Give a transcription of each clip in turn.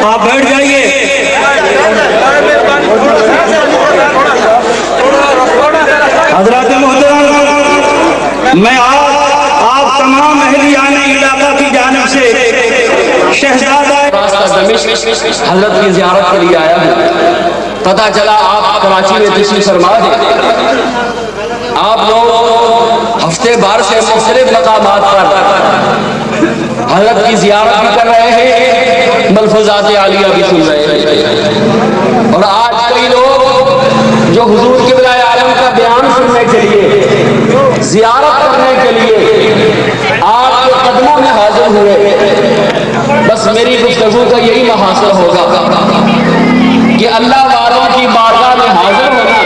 آپ بیٹھ جائیے. حضرات محترم، میں آپ تمام اہلیان علاقہ کی جانب سے شہزادہ حضرت کی زیارت کے لیے آیا ہوں. پتہ چلا آپ کراچی میں تشریف فرما ہیں. آپ لوگ ہفتے بھر سے مختلف مقامات پر حضرت کی زیارت بھی کر رہے ہیں، ملفوظات عالیہ بھی سن رہے ہیں، اور آج کئی لوگ جو حضور قبلہ عالم کا بیان سننے کے لیے، زیارت کرنے کے لیے آپ کے قدموں میں حاضر ہوئے. بس میری گفتگو کا یہی محاصل ہوگا کہ اللہ والوں کی بارگاہ میں حاضر ہونا،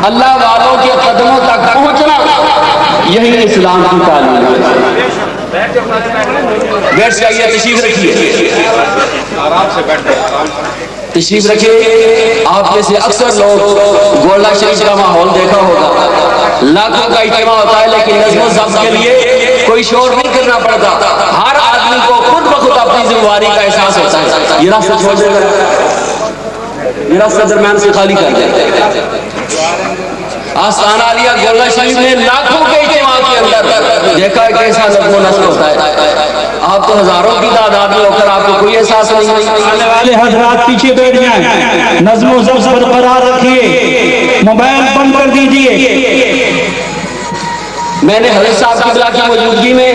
اللہ والوں کے قدموں تک پہنچنا، یہی اسلام کی تعلیم ہے. بیٹھ جائیے، تشریف رکھیے، آرام سے بیٹھے. تشریف رکھیے. آپ میں سے اکثر لوگ گولڈا شریف کا ماحول دیکھا ہوگا. لاکھوں کا اجتماع ہوتا ہے لیکن نظم و ضبط کے لیے کوئی شور نہیں کرنا پڑتا. ہر آدمی کو خود بخود اپنی ذمہ داری کا احساس ہوتا ہے. یہ راستہ چھوڑ دے کر یہ راستہ درمیان سے خالی کر دے. آستانہ عالیہ گولڈا شریف میں لاکھوں کے اجتماع کے اندر دیکھا ہے کیسا نظم و نسق ہوتا ہے. آپ تو ہزاروں کی تعداد میں ہو کر آپ کو کوئی احساس نہیں. آنے والے حضرات پیچھے بیٹھ جائیں، نظم و ضبط برقرار رکھیے، موبائل بند کر دیجئے. میں نے حضرت صاحب قبلہ کی موجودگی میں،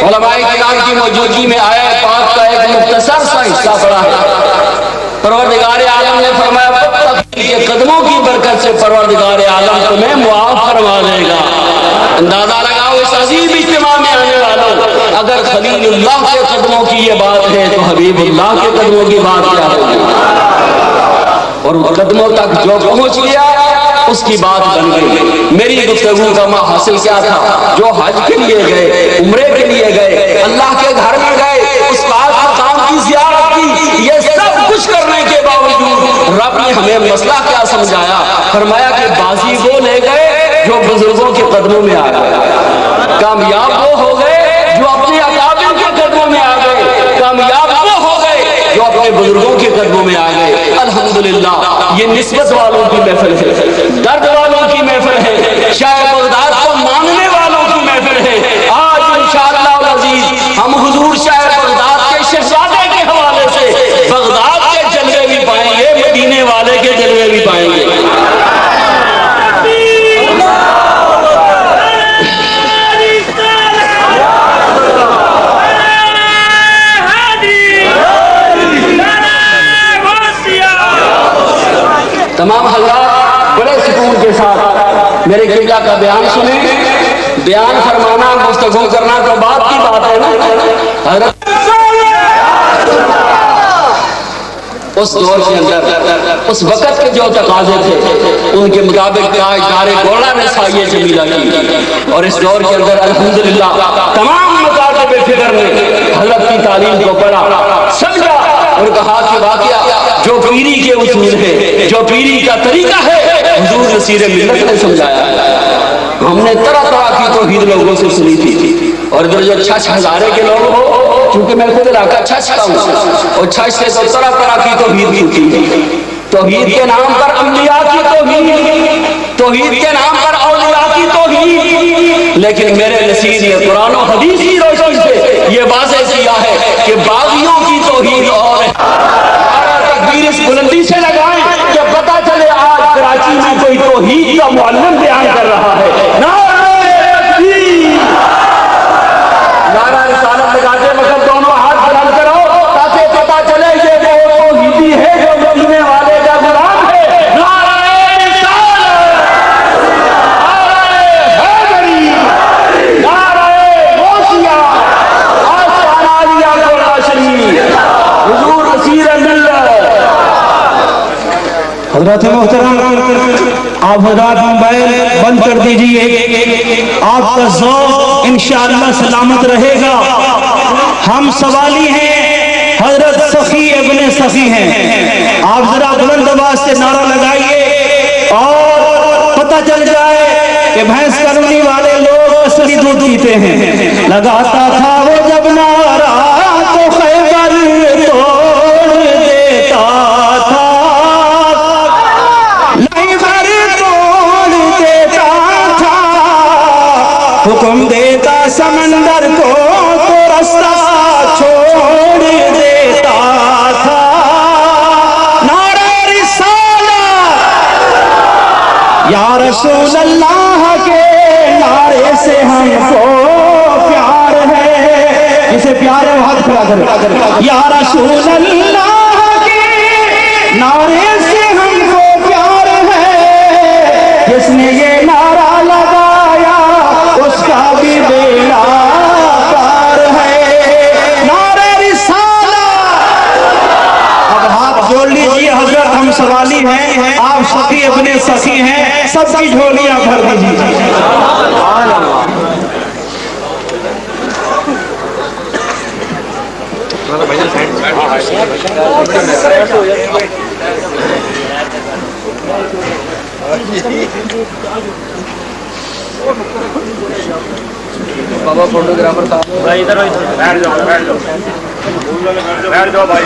علماء کرام کی موجودگی میں آیا پاک کا ایک مختصر سا حصہ پڑھا ہے. پروردگار عالم نے فرمایا کے قدموں کی برکت سے پروردگار عالم تمہیں معاف فرما دے گا. اندازہ لگاؤ اس عظیم اجتماع میں آنے والوں، اگر خلیل اللہ کے قدموں کی یہ بات ہے تو حبیب اللہ کے قدموں کی بات کیا ہوگی. اور قدموں تک جو پہنچ گیا اس کی بات بن گئی. میری گفتگو کا حاصل کیا تھا؟ جو حج کے لیے گئے، عمرے کے لیے گئے، اللہ کے گھر میں گئے، اس پاک مقام کی زیارت کی، یہ سب کچھ کرنے کے باوجود رب نے ہمیں مسئلہ کیا سمجھایا؟ فرمایا کہ بازی وہ لے گئے جو بزرگوں کے قدموں میں آ گئے، کامیاب وہ ہو گئے جو اپنے اکابر کے قدموں میں آ گئے، کامیاب وہ ہو گئے جو اپنے بزرگوں کے قدموں میں آ گئے. الحمدللہ یہ نسبت والوں کی محفل ہے، درد والوں کی محفل ہے، شاہ بغداد کو ماننے والوں کی محفل ہے. آج انشاءاللہ العزیز ہم حضور شاہ بغداد کے شہزادے کے حوالے سے بغداد کے جلوے بھی پائیں گے، مدینے والے کے جلوے بھی پائیں گے. تمام حضرات بڑے سکون کے ساتھ میرے قبلہ کا بیان سنیں. بیان فرمانا، گفتگو کرنا تو بات کی بات ہے نا. حضرت اس دور کے اندر اس وقت کے جو تقاضے تھے ان کے مطابق تاجدار گولڈا نے سایہ جمیلہ کی، اور اس دور کے اندر الحمدللہ تمام مکاتب فکر نے حضرت کی تعلیم کو پڑھا، سمجھا اور کہا کہ واقعہ جو پیری کے اصول ہے، جو پیری کا طریقہ ہے، حضور نصیر ملت نے سمجھایا. ہم نے طرح طرح کی توحید لوگوں سے سنی تھی، اور ادھر جو چھچ ہزارے کے لوگ ہو، چونکہ میں خود علاقہ چھچ کا ہوں، اور چھچ سے تو طرح طرح کی توحید ہوتی ہے. توحید کے نام پر انبیاء کی توحید، توحید کے نام پر اولیاء کی توحید. لیکن میرے نصیر نے قرآن و حدیث کی روشنی سے یہ واضح کیا ہے کہ باغیوں کی توحید اور تکبیر اس بلندی سے لگائیں کہ پتہ چلے آج کراچی میں کوئی توحید کا معلم بیان کر رہا ہے. نعرہ رسالت لگاتے وقت دونوں ہاتھ بلند کرو تاکہ پتہ چلے یہ وہ توحیدی ہے جو مدینے والے کا غلام ہے. نعرہ رسالت، نعرہ حیدری، نعرہ غوثیہ، آستانہ عالیہ گولڈا شریف، حضور نصیر ملت. حضرات محترم، آپ حضرات موبائل بند کر دیجئے. آپ کا ذوق انشاءاللہ سلامت رہے گا. ہم سوالی ہیں، حضرت سخی ابن سخی ہیں. آپ ذرا بلند آواز سے نعرہ لگائیے اور پتہ چل جائے کہ بھینس کرنی والے لوگ اصلی دودھ پیتے ہیں. لگاتا تھا وہ جب نعرہ تو خیبر تو رسول اللہ کے نعرے سے ہم کو پیار ہے، جسے پیار ہے وہ ہاتھ کھڑا کرے، یا رسول اللہ کے نعرے سے ہم کو پیار ہے، جس نے یہ نعرہ لگایا اس کا بھی بیڑا پار ہے، نعرہ رسالت۔ اب ہاتھ جوڑ لیجیے حضرت، ہم سوالی ہیں، آپ سخی اپنے سخی ہیں، سب کی جھولیاں بھر دیجیے۔ بابا فوٹوگرافر صاحب بھائی ادھر بیٹھ جاؤ بیٹھ جاؤ بیٹھ جاؤ بھائی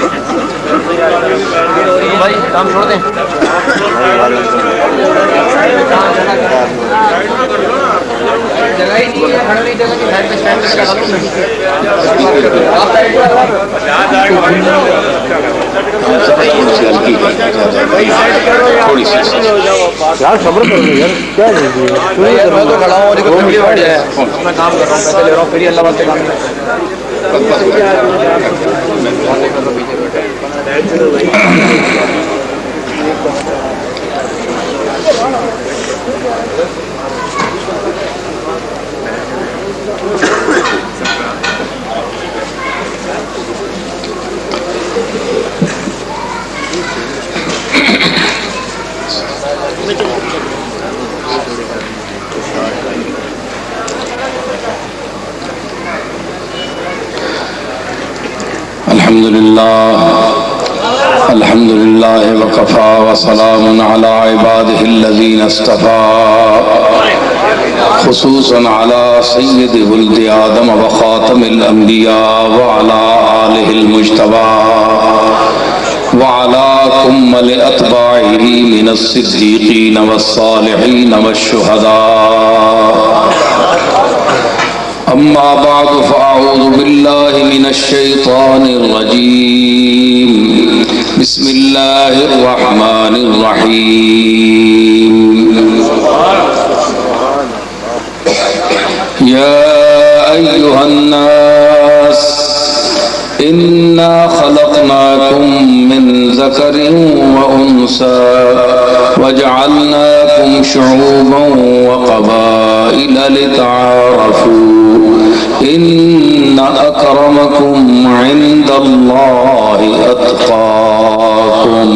بھائی کام چھوڑ دیں جگہ ہی نہیں ہے کھڑے ہوئی جگہ کی سائڈ پہ اسٹینڈ پہ لگا یار صبر کرو یار، کیا میں تو کھڑا ہوں اور بیٹھ جائے، میں کام کر رہا ہوں، پیسے لے رہا ہوں، پھر ہی اللہ بات سے کام الحمد لله وكفى وسلام على عباده الذين اصطفى خصوصا على سيد ولد آدم وخاتم الأنبياء وعلى آله المجتبى وعلى كمل أتباعه من الصديقين والصالحين والشهداء أما بعد فأعوذ بالله من الشيطان الرجيم بسم الله الرحمن الرحيم يا أيها الناس إنا خلقناكم من ذكر وأنثى وجعلناكم شعوبا وقبائل لتعارفوا إن أكرمكم عند الله أتقاكم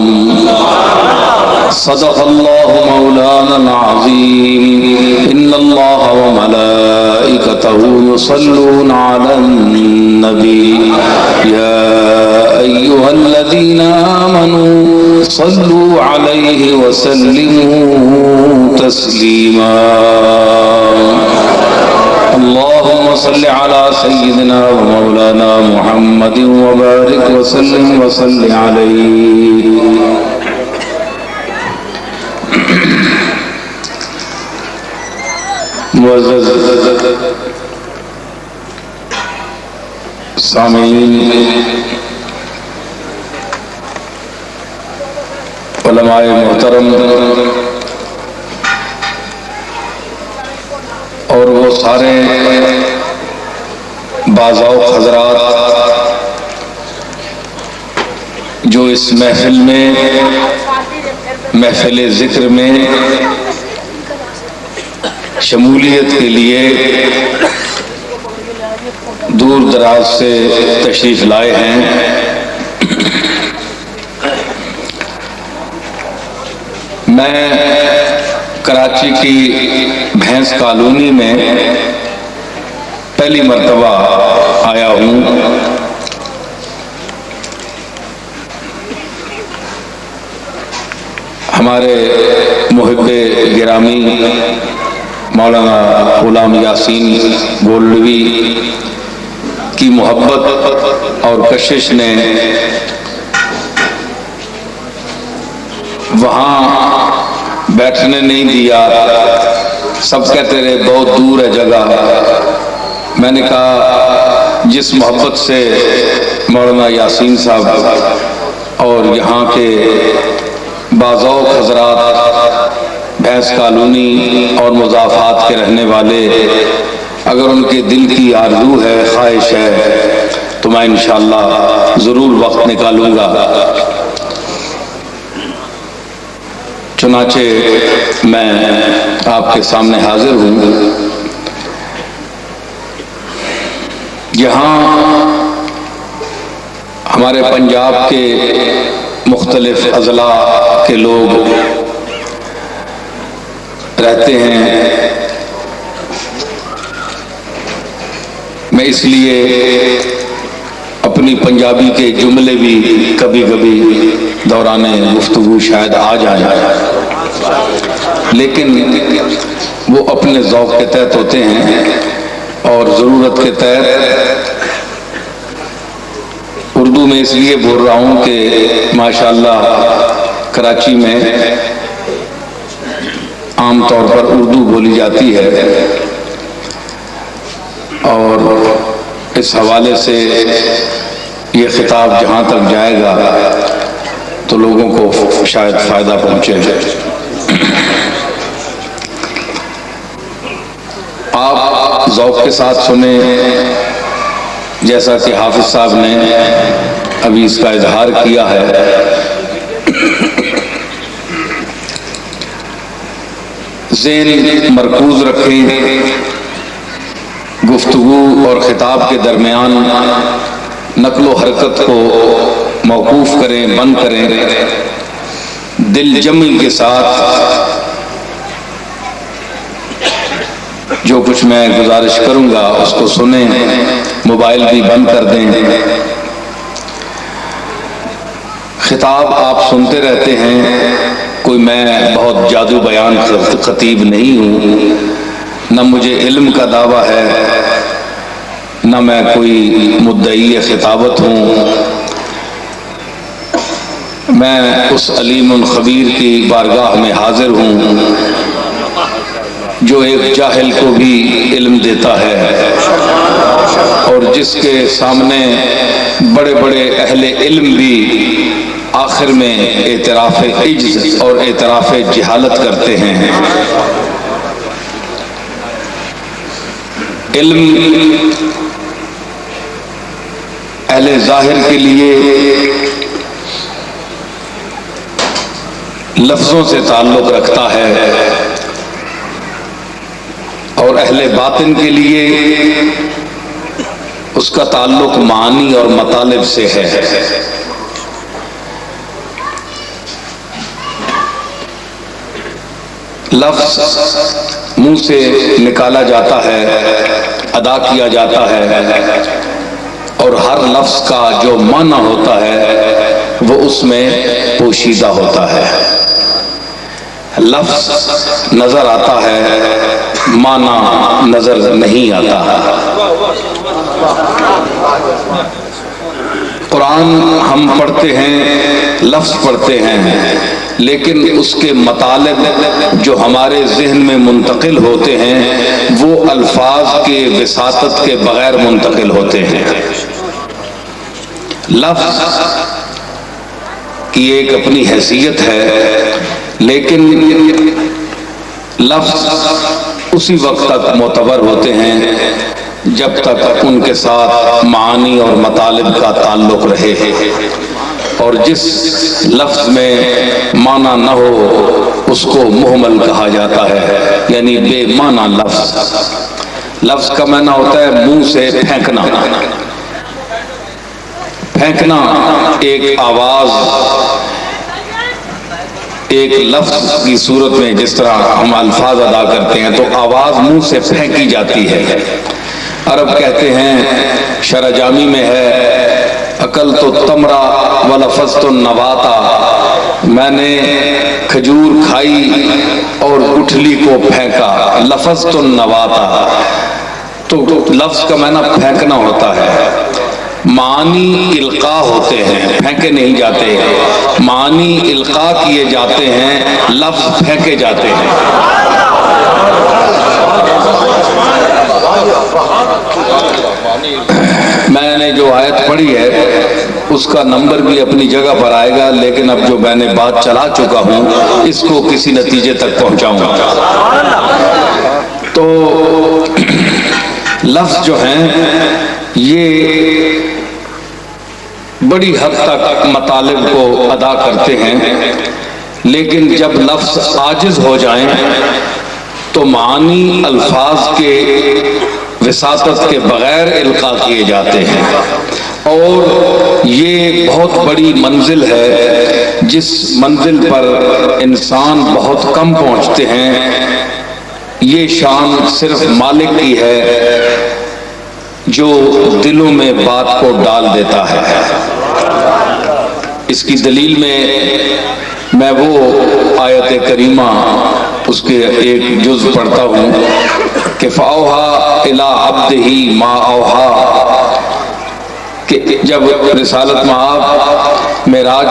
صدق الله مولانا العظيم إن الله وملائكته يصلون على النبي يا أيها الذين آمنوا صلوا عليه وسلموا تسليما اللهم صل على سيدنا ومولانا محمد وبارك وسلم وصل عليه معزز سامعین، علماء محترم اور وہ سارے باذوق حضرات جو اس محفل میں، محفل ذکر میں شمولیت کے لیے دور دراز سے تشریف لائے ہیں، میں کراچی کی بھینس کالونی میں پہلی مرتبہ آیا ہوں۔ ہمارے محب گرامی مولانا غلام یاسین گولڈوی کی محبت اور کشش نے وہاں بیٹھنے نہیں دیا، سب کہتے رہے بہت دور ہے جگہ۔ میں نے کہا جس محبت سے مولانا یاسین صاحب اور یہاں کے باذوق حضرات ایس کالونی اور مضافات کے رہنے والے اگر ان کے دل کی آرزو ہے، خواہش ہے، تو میں انشاءاللہ ضرور وقت نکالوں گا۔ چنانچہ میں آپ کے سامنے حاضر ہوں۔ یہاں ہمارے پنجاب کے مختلف اضلاع کے لوگ رہتے ہیں۔ میں اس لیے اپنی پنجابی کے جملے بھی کبھی کبھی دوران گفتگو شاید آ جائیں، لیکن وہ اپنے ذوق کے تحت ہوتے ہیں اور ضرورت کے تحت اردو میں اس لیے بول رہا ہوں کہ ماشاءاللہ کراچی میں عام طور پر اردو بولی جاتی ہے، اور اس حوالے سے یہ خطاب جہاں تک جائے گا تو لوگوں کو شاید فائدہ پہنچے۔ آپ ذوق کے ساتھ سنیں، جیسا کہ حافظ صاحب نے ابھی اس کا اظہار کیا ہے۔ ذہن مرکوز رکھیں، گفتگو اور خطاب کے درمیان نقل و حرکت کو موقوف کریں، بند کریں، دل جمعی کے ساتھ جو کچھ میں گزارش کروں گا اس کو سنیں، موبائل بھی بند کر دیں۔ خطاب آپ سنتے رہتے ہیں، کوئی میں بہت جادو بیان خطیب نہیں ہوں، نہ مجھے علم کا دعویٰ ہے، نہ میں کوئی مدعی خطابت ہوں۔ میں اس علیم الخبیر کی بارگاہ میں حاضر ہوں جو ایک جاہل کو بھی علم دیتا ہے، اور جس کے سامنے بڑے بڑے اہل علم بھی آخر میں اعتراف عجز اور اعتراف جہالت کرتے ہیں۔ علم اہل ظاہر کے لیے لفظوں سے تعلق رکھتا ہے، اور اہل باطن کے لیے اس کا تعلق معانی اور مطالب سے ہے۔ لفظ منہ سے نکالا جاتا ہے، ادا کیا جاتا ہے، اور ہر لفظ کا جو معنی ہوتا ہے وہ اس میں پوشیدہ ہوتا ہے۔ لفظ نظر آتا ہے، معنی نظر نہیں آتا۔ قرآن ہم پڑھتے ہیں، لفظ پڑھتے ہیں، لیکن اس کے مطالب جو ہمارے ذہن میں منتقل ہوتے ہیں وہ الفاظ کے وساطت کے بغیر منتقل ہوتے ہیں۔ لفظ کی ایک اپنی حیثیت ہے، لیکن لفظ اسی وقت تک معتبر ہوتے ہیں جب تک ان کے ساتھ معانی اور مطالب کا تعلق رہے، اور جس لفظ میں معنی نہ ہو اس کو مہمل کہا جاتا ہے، یعنی بے معنی لفظ۔ لفظ کا معنی ہوتا ہے منہ سے پھینکنا۔ پھینکنا ایک آواز، ایک لفظ کی صورت میں جس طرح ہم الفاظ ادا کرتے ہیں تو آواز منہ سے پھینکی جاتی ہے۔ عرب کہتے ہیں، شرح جامی میں ہے، عقل تو تمرا ولفظت النواتا، میں نے کھجور کھائی اور گٹھلی کو پھینکا، لفظت النواتا۔ تو لفظ کا معنی پھینکنا ہوتا ہے۔ معانی القاء ہوتے ہیں، پھینکے نہیں جاتے، معانی القاء کیے جاتے ہیں، لفظ پھینکے جاتے ہیں۔ میں نے جو آیت پڑھی ہے اس کا نمبر بھی اپنی جگہ پر آئے گا، لیکن اب جو میں نے بات چلا چکا ہوں اس کو کسی نتیجے تک پہنچاؤں گا۔ تو لفظ جو ہیں یہ بڑی حد تک مطالب کو ادا کرتے ہیں، لیکن جب لفظ عاجز ہو جائیں تو معانی الفاظ کے وساطت کے بغیر القاء کیے جاتے ہیں، اور یہ بہت بڑی منزل ہے جس منزل پر انسان بہت کم پہنچتے ہیں۔ یہ شان صرف مالک کی ہے جو دلوں میں بات کو ڈال دیتا ہے۔ اس کی دلیل میں وہ آیت کریمہ اس کے ایک جز پڑھتا ہوں کہ فَأَوْحَىٰ إِلَىٰ عَبْدِهِ مَا أَوْحَىٰ، کہ جب رسالت مآب معراج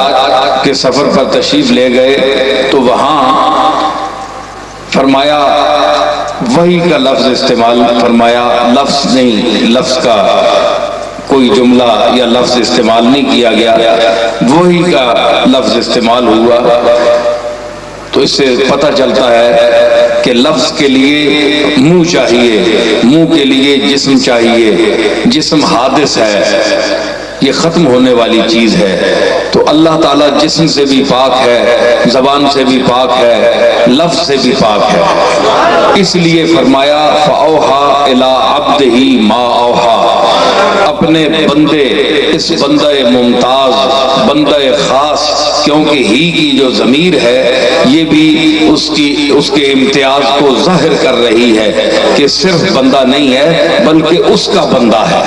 کے سفر پر تشریف لے گئے تو وہاں فرمایا وحی کا لفظ استعمال فرمایا، لفظ نہیں، لفظ کا کوئی جملہ یا لفظ استعمال نہیں کیا گیا، وحی کا لفظ استعمال ہوا۔ تو اس سے پتہ چلتا ہے کہ لفظ کے لیے منہ چاہیے، منہ کے لیے جسم چاہیے، جسم حادث ہے، یہ ختم ہونے والی چیز ہے۔ تو اللہ تعالیٰ جسم سے بھی پاک ہے، زبان سے بھی پاک ہے، لفظ سے بھی پاک ہے، اس لیے فرمایا فَأَوْحَىٰ إِلَىٰ عَبْدِهِ مَا أَوْحَىٰ، اپنے بندے، اس بندہ ممتاز، بندہ خاص، کیونکہ ہی کی جو ضمیر ہے یہ بھی اس کے امتیاز کو ظاہر کر رہی ہے کہ صرف بندہ نہیں ہے بلکہ اس کا بندہ ہے۔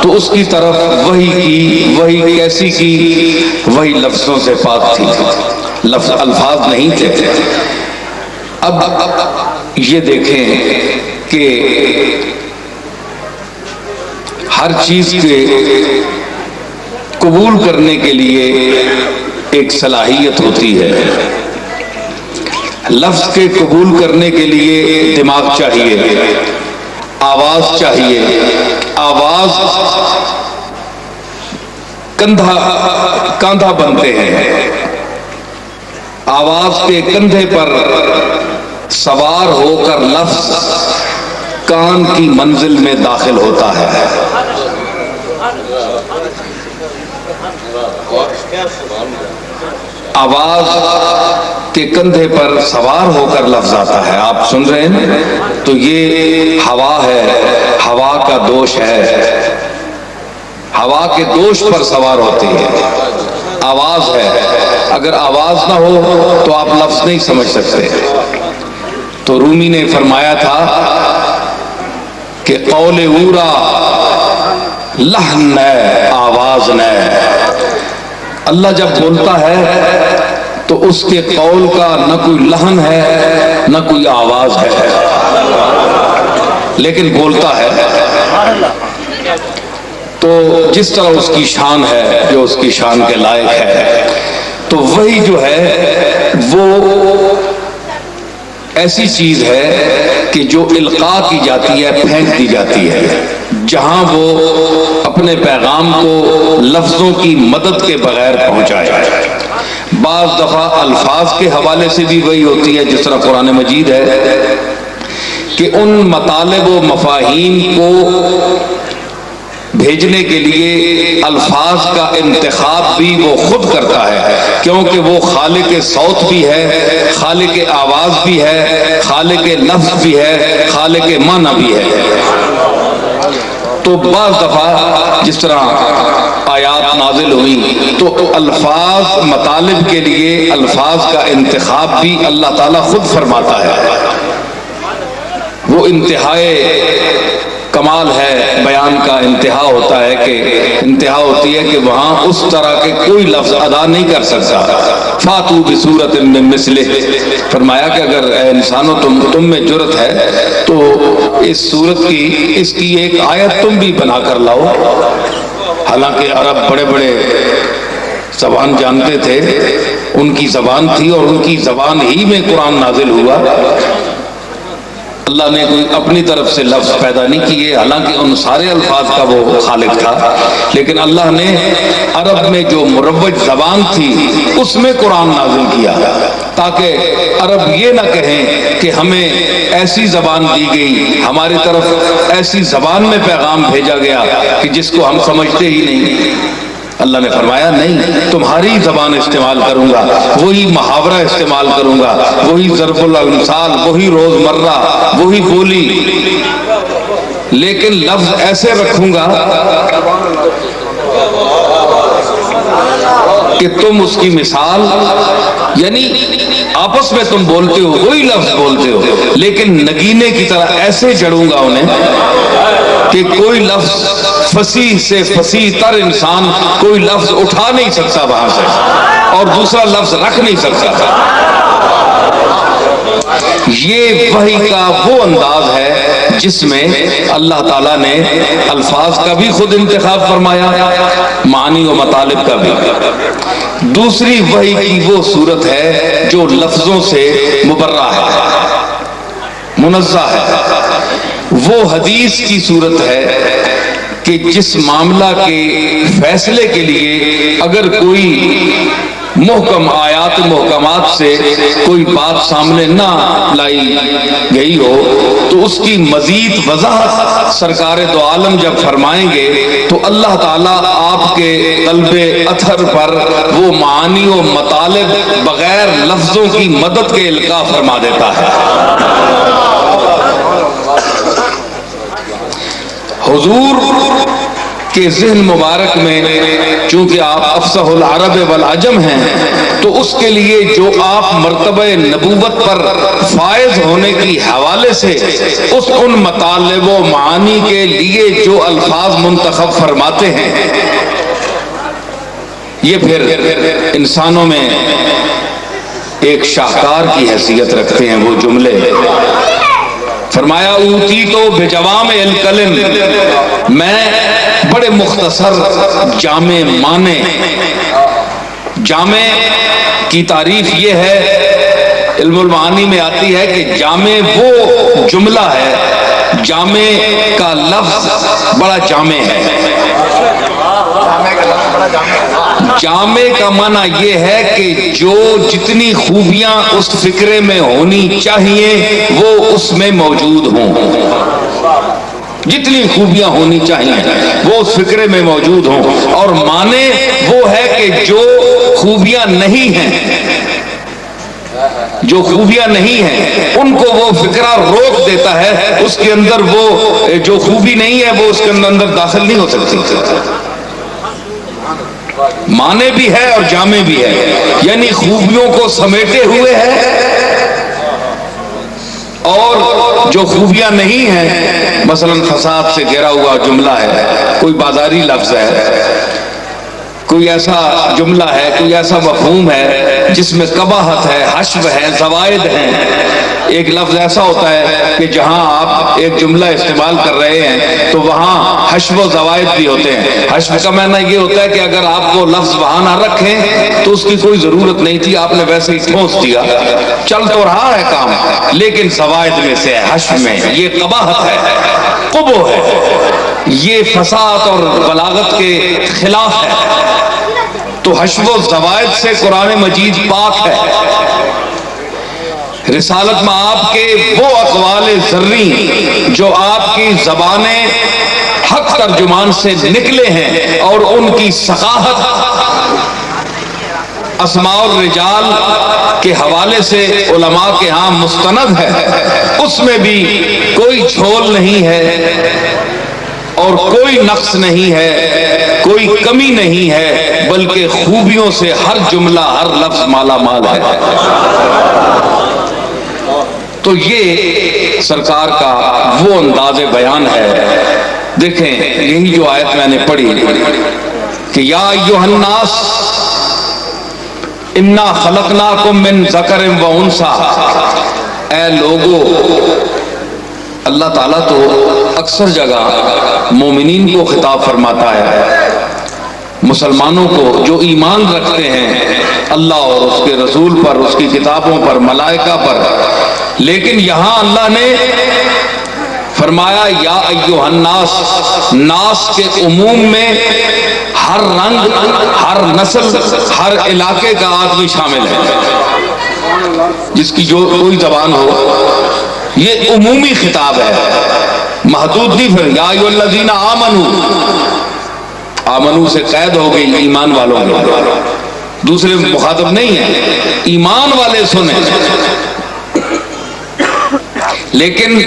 تو اس کی طرف وحی کی، وحی کیسی کی؟ وحی لفظوں سے پاک تھی، لفظ الفاظ نہیں تھے۔ اب یہ دیکھیں کہ ہر چیز کے قبول کرنے کے لیے ایک صلاحیت ہوتی ہے۔ لفظ کے قبول کرنے کے لیے دماغ چاہیے، آواز چاہیے، آواز کاندھا بنتے ہیں، آواز کے کندھے پر سوار ہو کر لفظ کان کی منزل میں داخل ہوتا ہے۔ آواز کے کندھے پر سوار ہو کر لفظ آتا ہے، آپ سن رہے ہیں، تو یہ ہوا ہے، ہوا کا دوش ہے، ہوا کے دوش پر سوار ہوتی ہے، آواز ہے، اگر آواز نہ ہو تو آپ لفظ نہیں سمجھ سکتے۔ تو رومی نے فرمایا تھا کہ قول اورا لحن ہے، آواز نہ، اللہ جب بولتا ہے تو اس کے قول کا نہ کوئی لحن ہے نہ کوئی آواز ہے، لیکن بولتا ہے۔ تو جس طرح اس کی شان ہے جو اس کی شان کے لائق ہے، تو وہی جو ہے وہ ایسی چیز ہے کہ جو القاء کی جاتی ہے، پھینک دی جاتی ہے، جہاں وہ اپنے پیغام کو لفظوں کی مدد کے بغیر پہنچائے۔ بعض دفعہ الفاظ کے حوالے سے بھی وہی ہوتی ہے، جس طرح قرآن مجید ہے کہ ان مطالب و مفاہیم کو بھیجنے کے لیے الفاظ کا انتخاب بھی وہ خود کرتا ہے، کیونکہ وہ خالق صوت بھی ہے، خالق آواز بھی ہے، خالق لفظ بھی ہے، خالق معنی بھی ہے۔ تو بعض دفعہ جس طرح آیات نازل ہوئی تو الفاظ مطالب کے لیے الفاظ کا انتخاب بھی اللہ تعالیٰ خود فرماتا ہے۔ وہ انتہائے کمال ہے، بیان کا انتہا ہوتا ہے کہ انتہا ہوتی ہے کہ وہاں اس طرح کے کوئی لفظ ادا نہیں کر سکتا۔ فاتو بصورت من مثلہ، فرمایا کہ اگر اے انسانوں تم میں جرت ہے تو اس صورت کی، اس کی ایک آیت تم بھی بنا کر لاؤ۔ حالانکہ عرب بڑے بڑے زبان جانتے تھے، ان کی زبان تھی اور ان کی زبان ہی میں قرآن نازل ہوا، اللہ نے کوئی اپنی طرف سے لفظ پیدا نہیں کیے، حالانکہ ان سارے الفاظ کا وہ خالق تھا، لیکن اللہ نے عرب میں جو مروج زبان تھی اس میں قرآن نازل کیا تاکہ عرب یہ نہ کہیں کہ ہمیں ایسی زبان دی گئی، ہماری طرف ایسی زبان میں پیغام بھیجا گیا کہ جس کو ہم سمجھتے ہی نہیں۔ اللہ نے فرمایا نہیں، تمہاری زبان استعمال کروں گا، وہی محاورہ استعمال کروں گا، وہی ضرب الامثال، وہی روزمرہ، وہی بولی، لیکن لفظ ایسے رکھوں گا کہ تم اس کی مثال، یعنی آپس میں تم بولتے ہو وہی لفظ بولتے ہو، لیکن نگینے کی طرح ایسے جڑوں گا انہیں کہ کوئی لفظ فصیح سے فصیح تر انسان کوئی لفظ اٹھا نہیں سکتا وہاں سے اور دوسرا لفظ رکھ نہیں سکتا۔ یہ وحی کا وہ انداز ہے جس میں اللہ تعالیٰ نے الفاظ کا بھی خود انتخاب فرمایا، معانی و مطالب کا بھی۔ دوسری وحی کی وہ صورت ہے جو لفظوں سے مبرہ ہے، منزہ ہے، وہ حدیث کی صورت ہے کہ جس معاملہ کے فیصلے کے لیے اگر کوئی محکم آیات محکمات سے کوئی بات سامنے نہ لائی گئی ہو تو اس کی مزید وضاحت سرکار دو عالم جب فرمائیں گے تو اللہ تعالیٰ آپ کے قلب اطہر پر وہ معانی و مطالب بغیر لفظوں کی مدد کے القاء فرما دیتا ہے۔ حضور کے ذہن مبارک میں چونکہ آپ افصح العرب والعجم ہیں تو اس کے لیے جو آپ مرتبہ نبوت پر فائز ہونے کی حوالے سے اس ان مطالب و معانی کے لیے جو الفاظ منتخب فرماتے ہیں، یہ پھر انسانوں میں ایک شاہکار کی حیثیت رکھتے ہیں وہ جملے۔ فرمایا اوتی تو بجوام الکلم، میں بڑے مختصر جامع معنی، جامع کی تعریف یہ ہے علم المعانی میں آتی ہے کہ جامع وہ جملہ ہے، جامع کا لفظ بڑا جامع ہے۔ جامع کا معنی یہ ہے کہ جو جتنی خوبیاں اس فکرے میں ہونی چاہیے وہ اس میں موجود ہوں، جتنی خوبیاں ہونی چاہیے وہ اس فکرے میں موجود ہوں، اور معنی وہ ہے کہ جو خوبیاں نہیں ہیں، جو خوبیاں نہیں ہیں ان کو وہ فکرہ روک دیتا ہے، اس کے اندر وہ جو خوبی نہیں ہے وہ اس کے اندر داخل نہیں ہو سکتی۔ معنی بھی ہے اور جامع بھی ہے، یعنی خوبیوں کو سمیٹے ہوئے ہے، اور جو خوبیاں نہیں ہیں مثلا فساد سے گھرا ہوا جملہ ہے، کوئی بازاری لفظ ہے، کوئی ایسا جملہ ہے، کوئی ایسا مفہوم ہے جس میں قباحت ہے، حشو ہے، زوائد ہیں۔ ایک لفظ ایسا ہوتا ہے کہ جہاں آپ ایک جملہ استعمال کر رہے ہیں تو وہاں حشو و زوائد بھی ہوتے ہیں۔ حشو کا معنی یہ ہوتا ہے کہ اگر آپ وہ لفظ وہاں نہ رکھیں تو اس کی کوئی ضرورت نہیں تھی، آپ نے ویسے ہی ٹھونس دیا، چل تو رہا ہے کام، لیکن زوائد میں سے ہے، حشو میں یہ قباحت ہے، قبح ہے، یہ فساد اور بلاغت کے خلاف ہے۔ تو حشو و زوائد سے قرآن مجید پاک ہے۔ رسالت میں آپ کے وہ اقوال ذری جو آپ کی زبان حق ترجمان سے نکلے ہیں اور ان کی ثقافت اسماء الرجال کے حوالے سے علماء کے ہاں مستند ہے، اس میں بھی کوئی جھول نہیں ہے اور کوئی نقص نہیں ہے، کوئی کمی نہیں ہے، بلکہ خوبیوں سے ہر جملہ ہر لفظ مالا مال ہے۔ تو یہ سرکار کا وہ انداز بیان ہے۔ دیکھیں یہی جو آیت میں نے پڑھی کہ یا ایھا الناس انا خلقناکم من ذکر و انثی، اے لوگو، اللہ تعالیٰ تو اکثر جگہ مومنین کو خطاب فرماتا ہے، مسلمانوں کو جو ایمان رکھتے ہیں اللہ اور اس کے رسول پر، اس کی کتابوں پر، ملائکہ پر، لیکن یہاں اللہ نے فرمایا یا ایھا الناس، ناس کے عموم میں ہر رنگ، ہر نسل، ہر علاقے کا آدمی شامل ہے، جس کی جو کوئی زبان ہو، یہ عمومی خطاب ہے، محدود نہیں۔ پھر یا ایھا الذین آمنوا، آمنو سے قید ہو گئی ایمان والوں میں، دوسرے مخاطب نہیں ہیں، ایمان والے سنیں۔ لیکن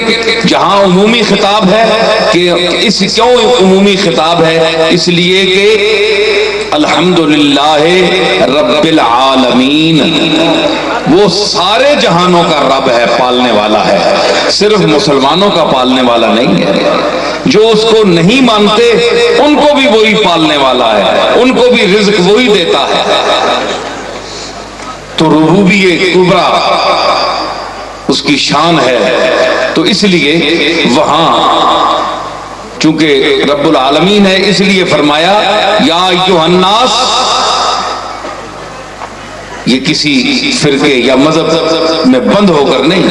جہاں عمومی خطاب ہے کہ اس کیوں عمومی خطاب ہے؟ اس لیے کہ الحمدللہ رب العالمین، وہ سارے جہانوں کا رب ہے، پالنے والا ہے، صرف مسلمانوں کا پالنے والا نہیں ہے۔ جو اس کو نہیں مانتے ان کو بھی وہی پالنے والا ہے، ان کو بھی رزق وہی دیتا ہے۔ تو ربوبیت کبریٰ اس کی شان ہے، تو اس لیے وہاں چونکہ رب العالمین ہے، اس لیے فرمایا یا ایھا الناس۔ یہ کسی فرقے یا مذہب میں بند ہو کر نہیں،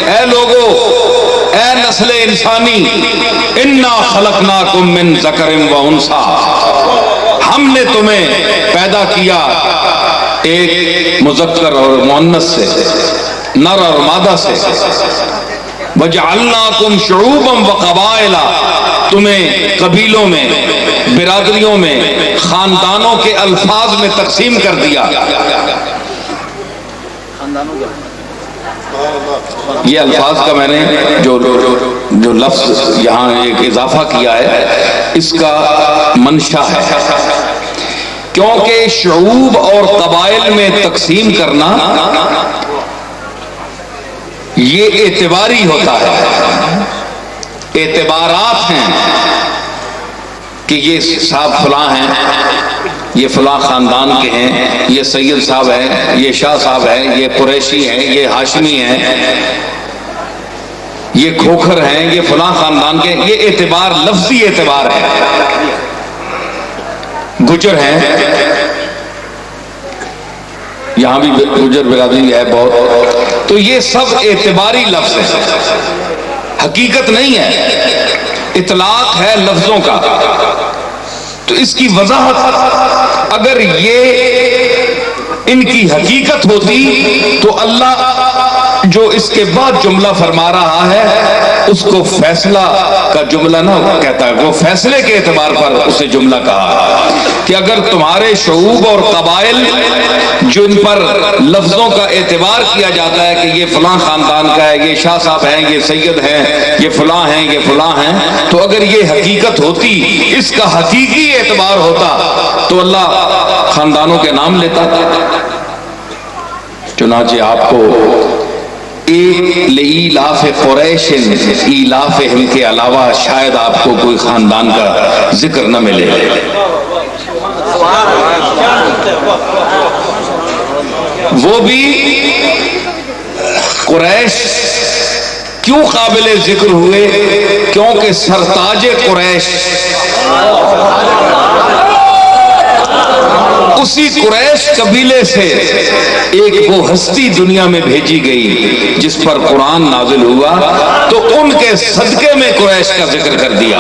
اے لوگو، اے نسل انسانی، انا خلقناکم من ذکر و انثی، ہم نے تمہیں پیدا کیا ایک مذکر اور مؤنث سے، نر اور مادہ سے، وجعلناکم شعوبا وقبائل، تمہیں قبیلوں میں، برادریوں میں، خاندانوں کے الفاظ میں تقسیم کر دیا۔ یہ الفاظ کا میں نے جو لفظ یہاں ایک اضافہ کیا ہے، اس کا منشا ہے، کیونکہ شعوب اور قبائل میں تقسیم کرنا یہ اعتباری ہوتا ہے، اعتبارات ہیں کہ یہ صاحب فلاں ہیں، یہ فلاں خاندان کے ہیں، یہ سید صاحب ہیں، یہ شاہ صاحب ہیں، یہ قریشی ہیں، یہ ہاشمی ہیں، یہ کھوکھر ہیں، یہ فلاں خاندان کے ہیں۔ یہ اعتبار لفظی اعتبار ہے۔ گجر ہیں، یہاں بھی گجر برادری ہے بہت، تو یہ سب اعتباری لفظ ہے، حقیقت نہیں ہے، اطلاق ہے لفظوں کا۔ تو اس کی وضاحت اگر یہ ان کی حقیقت ہوتی تو اللہ جو اس کے بعد جملہ فرما رہا ہے اس کو فیصلہ کا جملہ نہ کہتا ہے، وہ فیصلے کے اعتبار پر اسے جملہ کہا کہ اگر تمہارے شعوب اور قبائل جن پر لفظوں کا اعتبار کیا جاتا ہے کہ یہ فلاں خاندان کا ہے، یہ شاہ صاحب ہیں، یہ سید ہیں، یہ فلاں ہیں، یہ فلاں ہیں، تو اگر یہ حقیقت ہوتی، اس کا حقیقی اعتبار ہوتا تو اللہ خاندانوں کے نام لیتا۔ چنانچہ آپ کو ایک لإیلاف قریش ایلافہم کے علاوہ شاید آپ کو کوئی خاندان کا ذکر نہ ملے۔ وہ بھی قریش کیوں قابل ذکر ہوئے؟ کیونکہ سرتاج قریش اسی قریش قبیلے سے ایک وہ ہستی دنیا میں بھیجی گئی جس پر قرآن نازل ہوا، تو ان کے صدقے میں قریش کا ذکر کر دیا۔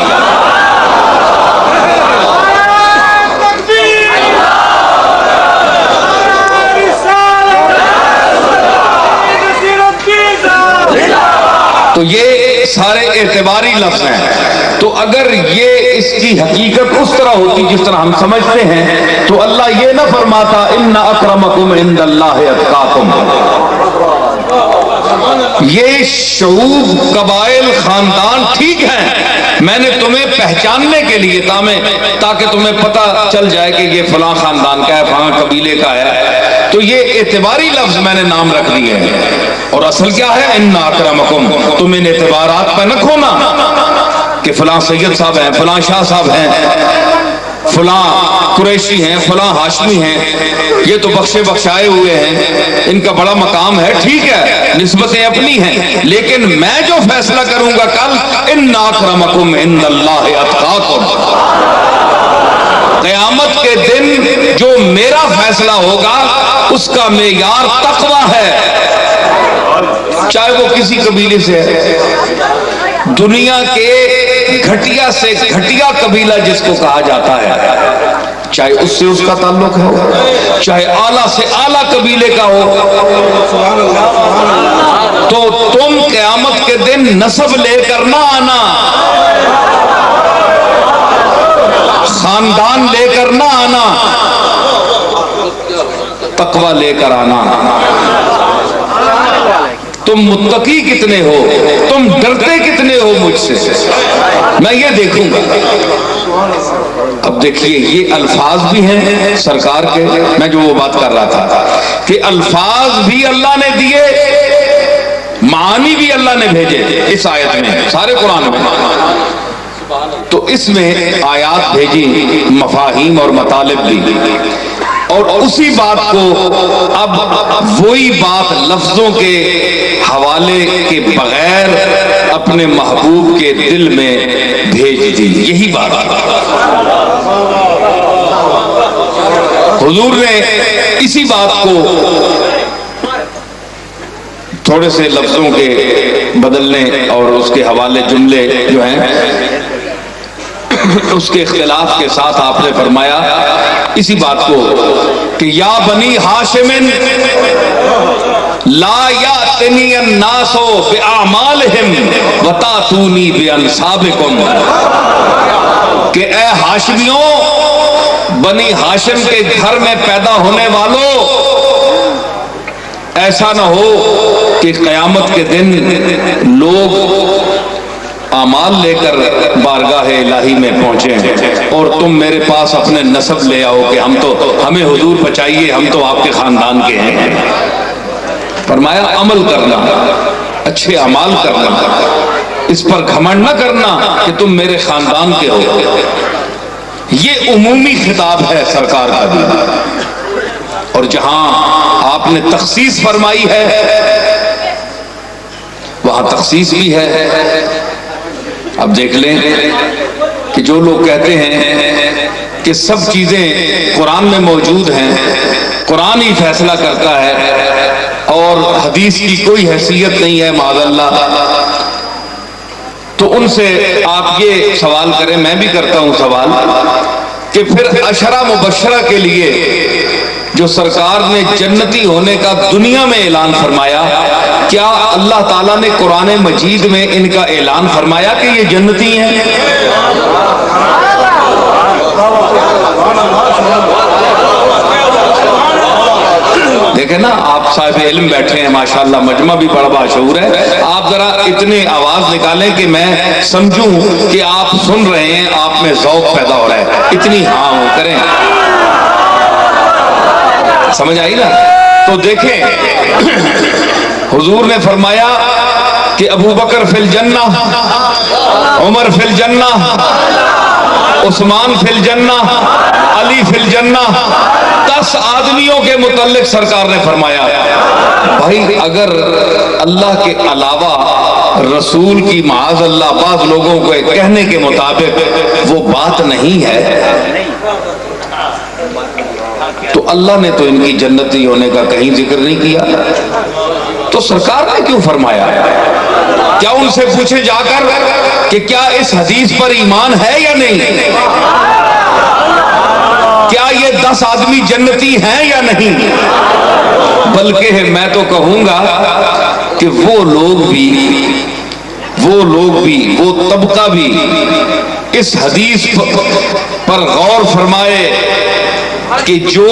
تو یہ سارے اعتباری لفظ ہیں۔ تو اگر یہ اس کی حقیقت اس طرح ہوتی جس طرح ہم سمجھتے ہیں تو اللہ یہ نہ فرماتا ان اکرمکم عند اللہ اتقاکم۔ یہ شعوب، قبائل، خاندان ٹھیک ہیں، میں نے تمہیں پہچاننے کے لیے تاکہ تمہیں پتہ چل جائے کہ یہ فلاں خاندان کا ہے، فلاں قبیلے کا ہے، تو یہ اعتباری لفظ میں نے نام رکھ دیے ہیں۔ اور اصل کیا ہے؟ ان اکرمکم، تم ان اعتبارات پہ نہ کھونا کہ فلاں سید صاحب ہیں، فلاں شاہ صاحب ہیں، فلاں قریشی ہیں، فلاں ہاشمی ہیں، یہ تو بخشے بخشائے ہوئے ہیں، ان کا بڑا مقام ہے، ٹھیک ہے، نسبتیں اپنی ہیں، لیکن میں جو فیصلہ کروں گا کل، ان اکرمکم عند اللہ اتقاکم، قیامت کے دن جو میرا فیصلہ ہوگا اس کا معیار تقویٰ ہے۔ چاہے وہ کسی قبیلے سے ہے، دنیا کے گھٹیا سے گھٹیا قبیلہ جس کو کہا جاتا ہے، چاہے اس سے اس کا تعلق ہو، چاہے اعلیٰ سے اعلیٰ قبیلے کا ہو، تو تم قیامت کے دن نسب لے کر نہ آنا، خاندان لے کر نہ آنا، تقوی لے کر آنا۔ تم متقی کتنے ہو، تم ڈرتے کتنے ہو مجھ سے، میں یہ دیکھوں گا۔ اب دیکھیے یہ الفاظ بھی ہیں سرکار کے، میں جو وہ بات کر رہا تھا کہ الفاظ بھی اللہ نے دیے، معانی بھی اللہ نے بھیجے اس آیت میں، سارے قرآن میں۔ تو اس میں آیات بھیجی، مفاہیم اور مطالب بھی، اور اسی بات کو اب وہی بات لفظوں کے حوالے کے بغیر اپنے محبوب کے دل میں بھیج دی، یہی بات۔ حضور نے اسی بات کو تھوڑے سے لفظوں کے بدلنے اور اس کے حوالے جملے جو ہیں اس کے اختلاف کے ساتھ آپ نے فرمایا اسی بات کو کہ یا بنی ہاشم لا یاتنی الناس باعمالہم وتاتونی بانسابکم، کہ اے ہاشمیوں، بنی ہاشم کے گھر میں پیدا ہونے والوں، ایسا نہ ہو کہ قیامت کے دن لوگ اعمال لے کر بارگاہ الہی میں پہنچیں اور تم میرے پاس اپنے نسب لے آؤ کہ ہمیں حضور بچائیے، ہم تو آپ کے خاندان کے ہیں۔ فرمایا عمل کرنا، اچھے اعمال کرنا، اس پر گھمنڈ نہ کرنا کہ تم میرے خاندان کے ہو۔ یہ عمومی خطاب ہے سرکار کا بھی، اور جہاں آپ نے تخصیص فرمائی ہے وہاں تخصیص بھی ہے۔ اب دیکھ لیں کہ جو لوگ کہتے ہیں کہ سب چیزیں قرآن میں موجود ہیں، قرآن ہی فیصلہ کرتا ہے اور حدیث کی کوئی حیثیت نہیں ہے معاذ اللہ، تو ان سے آپ یہ سوال کریں، میں بھی کرتا ہوں سوال، کہ پھر عشرہ مبشرہ کے لیے جو سرکار نے جنتی ہونے کا دنیا میں اعلان فرمایا، کیا اللہ تعالیٰ نے قرآن مجید میں ان کا اعلان فرمایا کہ یہ جنتی ہیں؟ دیکھیں نا، آپ صاحب علم بیٹھے ہیں ماشاءاللہ، مجمع بھی بڑا باشعور ہے، آپ ذرا اتنے آواز نکالیں کہ میں سمجھوں کہ آپ سن رہے ہیں، آپ میں ذوق پیدا ہو رہا ہے، اتنی ہاں ہو کریں، سمجھ آئی نا؟ تو دیکھیں حضور نے فرمایا کہ ابو بکر فی الجنہ، عمر فی الجنہ، عثمان فی الجنہ، علی فی الجنہ، 10 آدمیوں کے متعلق سرکار نے فرمایا۔ بھائی اگر اللہ کے علاوہ رسول کی معاذ اللہ بعض لوگوں کو کہنے کے مطابق وہ بات نہیں ہے، تو اللہ نے تو ان کی جنتی ہونے کا کہیں ذکر نہیں کیا، تو سرکار نے کیوں فرمایا؟ کیا ان سے پوچھے جا کر کہ کیا اس حدیث پر ایمان ہے یا نہیں؟ کیا یہ 10 آدمی جنتی ہیں یا نہیں؟ بلکہ میں تو کہوں گا کہ وہ لوگ بھی وہ طبقہ بھی اس حدیث پر غور فرمائے کہ جو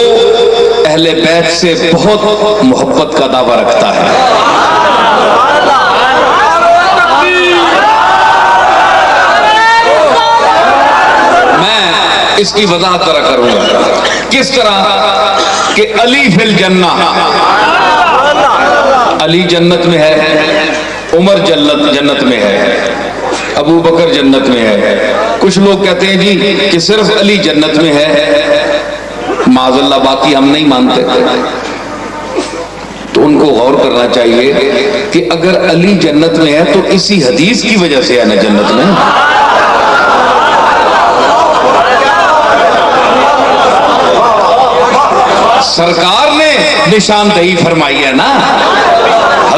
اہل بیت سے بہت محبت کا دعویٰ رکھتا ہے۔ میں اس کی وضاحت طرح کروں گا، کس طرح کہ علی فی الجنہ، علی جنت میں ہے، عمر جنت میں ہے، ابو بکر جنت میں ہے۔ کچھ لوگ کہتے ہیں جی کہ صرف علی جنت میں ہے، معاذ اللہ باقی ہم نہیں مانتے، تو ان کو غور کرنا چاہیے کہ اگر علی جنت میں ہے تو اسی حدیث کی وجہ سے ہے نا جنت میں۔ سرکار نے نشاندہی فرمائی ہے نا،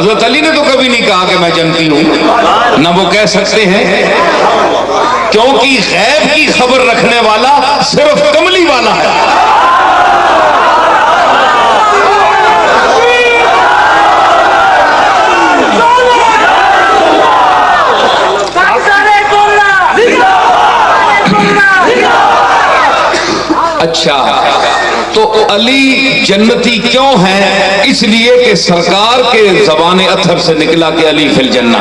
حضرت علی نے تو کبھی نہیں کہا کہ میں جنتی ہوں، نہ وہ کہہ سکتے ہیں، کیونکہ غیب کی خبر رکھنے والا صرف کملی والا ہے۔ اچھا، تو علی جنتی کیوں ہیں؟ اس لیے کہ سرکار کے زبان اطہر سے نکلا کہ علی فی الجنہ۔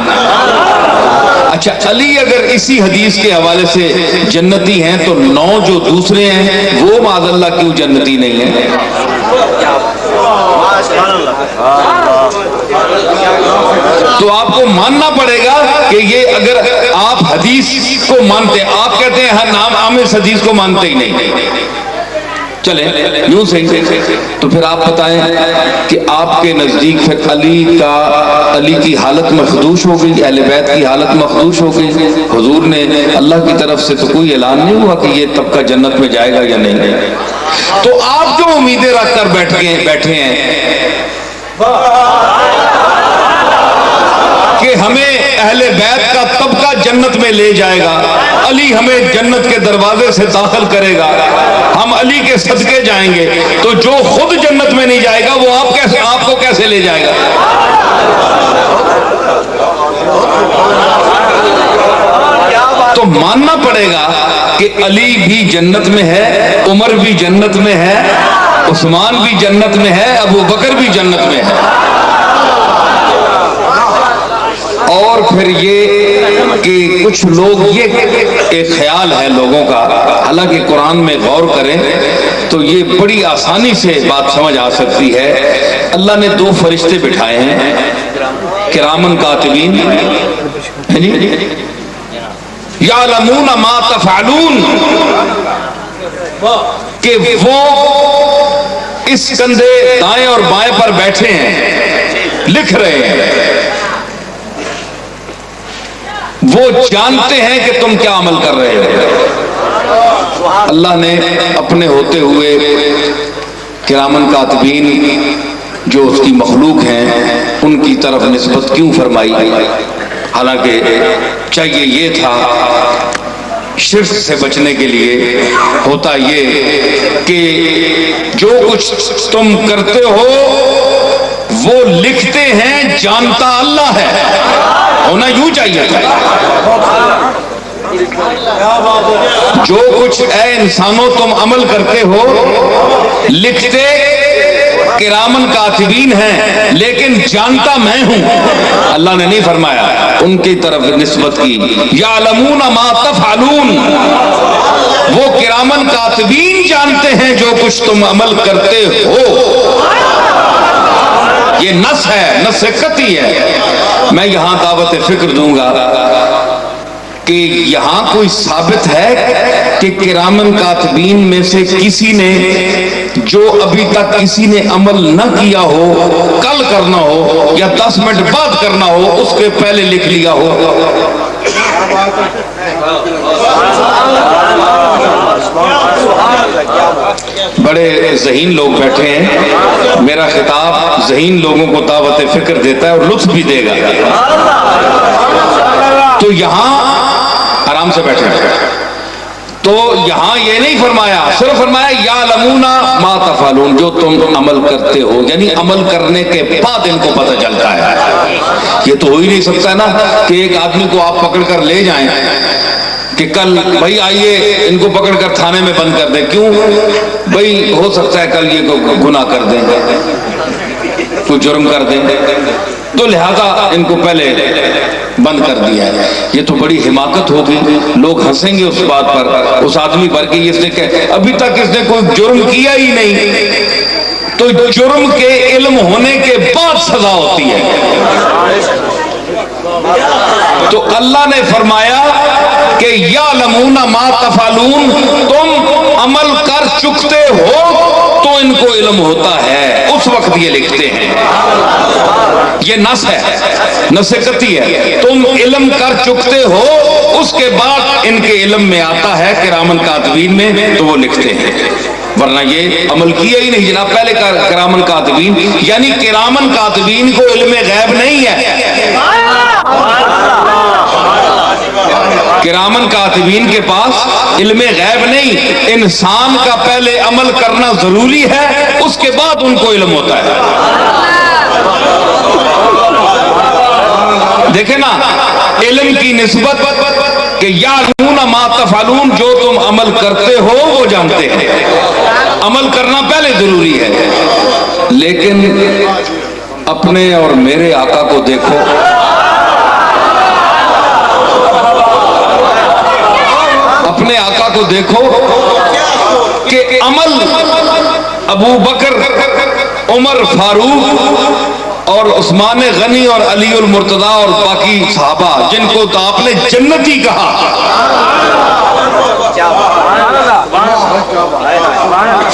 اچھا، علی اگر اسی حدیث کے حوالے سے جنتی ہیں تو 9 جو دوسرے ہیں وہ معاذ اللہ کیوں جنتی نہیں ہیں؟ تو آپ کو ماننا پڑے گا کہ یہ، اگر آپ حدیث کو مانتے، آپ کہتے ہیں ہر نام عام اس حدیث کو مانتے ہی نہیں، چلیں یوں سے، تو پھر آپ بتائیں کہ آپ کے نزدیک پھر علی کی حالت مخدوش ہو گئی، اہل بیت کی حالت مخدوش ہو گئی؟ حضور نے اللہ کی طرف سے تو کوئی اعلان نہیں ہوا کہ یہ طبقہ جنت میں جائے گا یا نہیں؟ تو آپ جو امیدیں رکھ کر بیٹھے ہیں کہ ہمیں اہل بیت کا طبقہ جنت میں لے جائے گا، علی ہمیں جنت کے دروازے سے داخل کرے گا، ہم علی کے صدقے جائیں گے، تو جو خود جنت میں نہیں جائے گا وہ آپ کو کیسے لے جائے گا؟ تو ماننا پڑے گا کہ علی بھی جنت میں ہے، عمر بھی جنت میں ہے، عثمان بھی جنت میں ہے، ابو بکر بھی جنت میں ہے۔ اور پھر یہ کہ کچھ لوگ، یہ ایک خیال ہے لوگوں کا، حالانکہ قرآن میں غور کریں تو یہ بڑی آسانی سے بات سمجھ آ سکتی ہے۔ اللہ نے 2 فرشتے بٹھائے ہیں، کرامن کاتبین، یعلمون ما تفعلون، کہ وہ اس کندھے دائیں اور بائیں پر بیٹھے ہیں، لکھ رہے ہیں، وہ جانتے ہیں کہ تم کیا عمل کر رہے ہو۔ اللہ نے اپنے ہوتے ہوئے کرامن کاتبین جو اس کی مخلوق ہیں ان کی طرف نسبت کیوں فرمائی؟ حالانکہ چاہیے یہ تھا، شرک سے بچنے کے لیے ہوتا یہ کہ جو کچھ تم کرتے ہو وہ لکھتے ہیں، جانتا اللہ ہے، ہونا یوں چاہیے تھا۔ جو کچھ اے انسانوں تم عمل کرتے ہو، لکھتے کرامن کاتبین ہیں لیکن جانتا میں ہوں۔ اللہ نے نہیں فرمایا، ان کی طرف نسبت کی، یعلمون ما تفعلون، وہ کرامن کاتبین جانتے ہیں جو کچھ تم عمل کرتے ہو۔ یہ نص ہے، نص قطعی ہے۔ میں یہاں دعوت فکر دوں گا کہ یہاں کوئی ثابت ہے کہ کرامن کاتبین میں سے کسی نے، جو ابھی تک کسی نے عمل نہ کیا ہو، کل کرنا ہو یا 10 منٹ بعد کرنا ہو، اس کے پہلے لکھ لیا ہو؟ بڑے ذہین لوگ بیٹھے ہیں، میرا خطاب ذہین لوگوں کو دعوت فکر دیتا ہے اور لطف بھی دے گا۔ تو یہاں آرام سے بیٹھے ہیں، تو یہاں یہ نہیں فرمایا، صرف فرمایا یعلمون ما تفعلون، جو تم عمل کرتے ہو، یعنی عمل کرنے کے بعد ان کو پتہ چلتا ہے۔ یہ تو ہو ہی نہیں سکتا نا کہ ایک آدمی کو آپ پکڑ کر لے جائیں کہ کل بھائی آئیے ان کو پکڑ کر تھانے میں بند کر دیں، کیوں بھائی ہو سکتا ہے کل یہ گناہ کر دیں، کوئی جرم کر دیں، تو لہذا ان کو پہلے بند کر دیا ہے۔ یہ تو بڑی حماقت ہوگی، لوگ ہنسیں گے اس بات پر، اس آدمی پر کہ اس نے ابھی تک اس نے کوئی جرم کیا ہی نہیں، تو جرم کے علم ہونے کے بعد سزا ہوتی ہے۔ تو اللہ نے فرمایا کہ یعلمون ما تفعلون، تم عمل کر چکتے ہو تو ان کو علم ہوتا ہے، اس وقت یہ لکھتے ہیں۔ یہ نص ہے، نص قطعی ہے، تم علم کر چکتے ہو، اس کے بعد ان کے علم میں آتا ہے کرامن کاتبین میں، تو وہ لکھتے ہیں۔ ورنہ یہ عمل کیا ہی نہیں جناب. پہلے کرامن کاتبین، یعنی کرامن کاتبین کو علم غیب نہیں ہے. کرامن کاتبین کے پاس علم غیب نہیں. انسان کا پہلے عمل کرنا ضروری ہے، اس کے بعد ان کو علم ہوتا ہے. دیکھیں نا علم کی نسبت کہ یعلمون ما تفعلون، جو تم عمل کرتے ہو وہ جانتے ہیں. عمل کرنا پہلے ضروری ہے. لیکن اپنے اور میرے آقا کو دیکھو، اپنے آقا کو دیکھو کہ عمل ابو بکر، عمر فاروق اور عثمان غنی اور علی المرتضیٰ اور باقی صحابہ جن کو تو آپ نے جنتی کہا،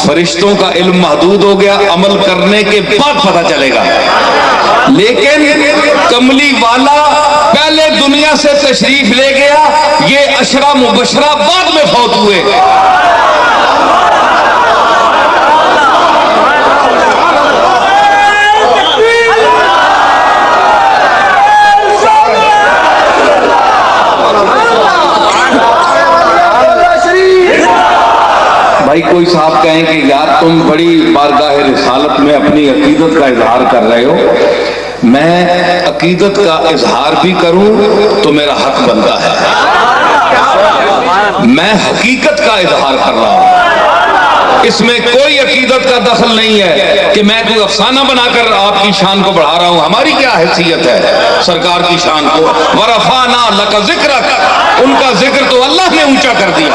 فرشتوں کا علم محدود ہو گیا، عمل کرنے کے بعد پتہ چلے گا. لیکن کملی والا پہلے دنیا سے تشریف لے گیا، یہ عشرہ مبشرہ بعد میں فوت ہوئے. بھائی کوئی صاحب کہیں کہ یار تم بڑی بارگاہ رسالت میں اپنی عقیدت کا اظہار کر رہے ہو، میں عقیدت کا اظہار بھی کروں تو میرا حق بنتا ہے. میں حقیقت کا اظہار کر رہا ہوں، اس میں کوئی عقیدت کا دخل نہیں ہے کہ میں کوئی افسانہ بنا کر آپ کی شان کو بڑھا رہا ہوں. ہماری کیا حیثیت ہے سرکار کی شان کو؟ وَرَفَعْنَا لَكَ ذِكْرَكَ، ان کا ذکر تو اللہ نے اونچا کر دیا.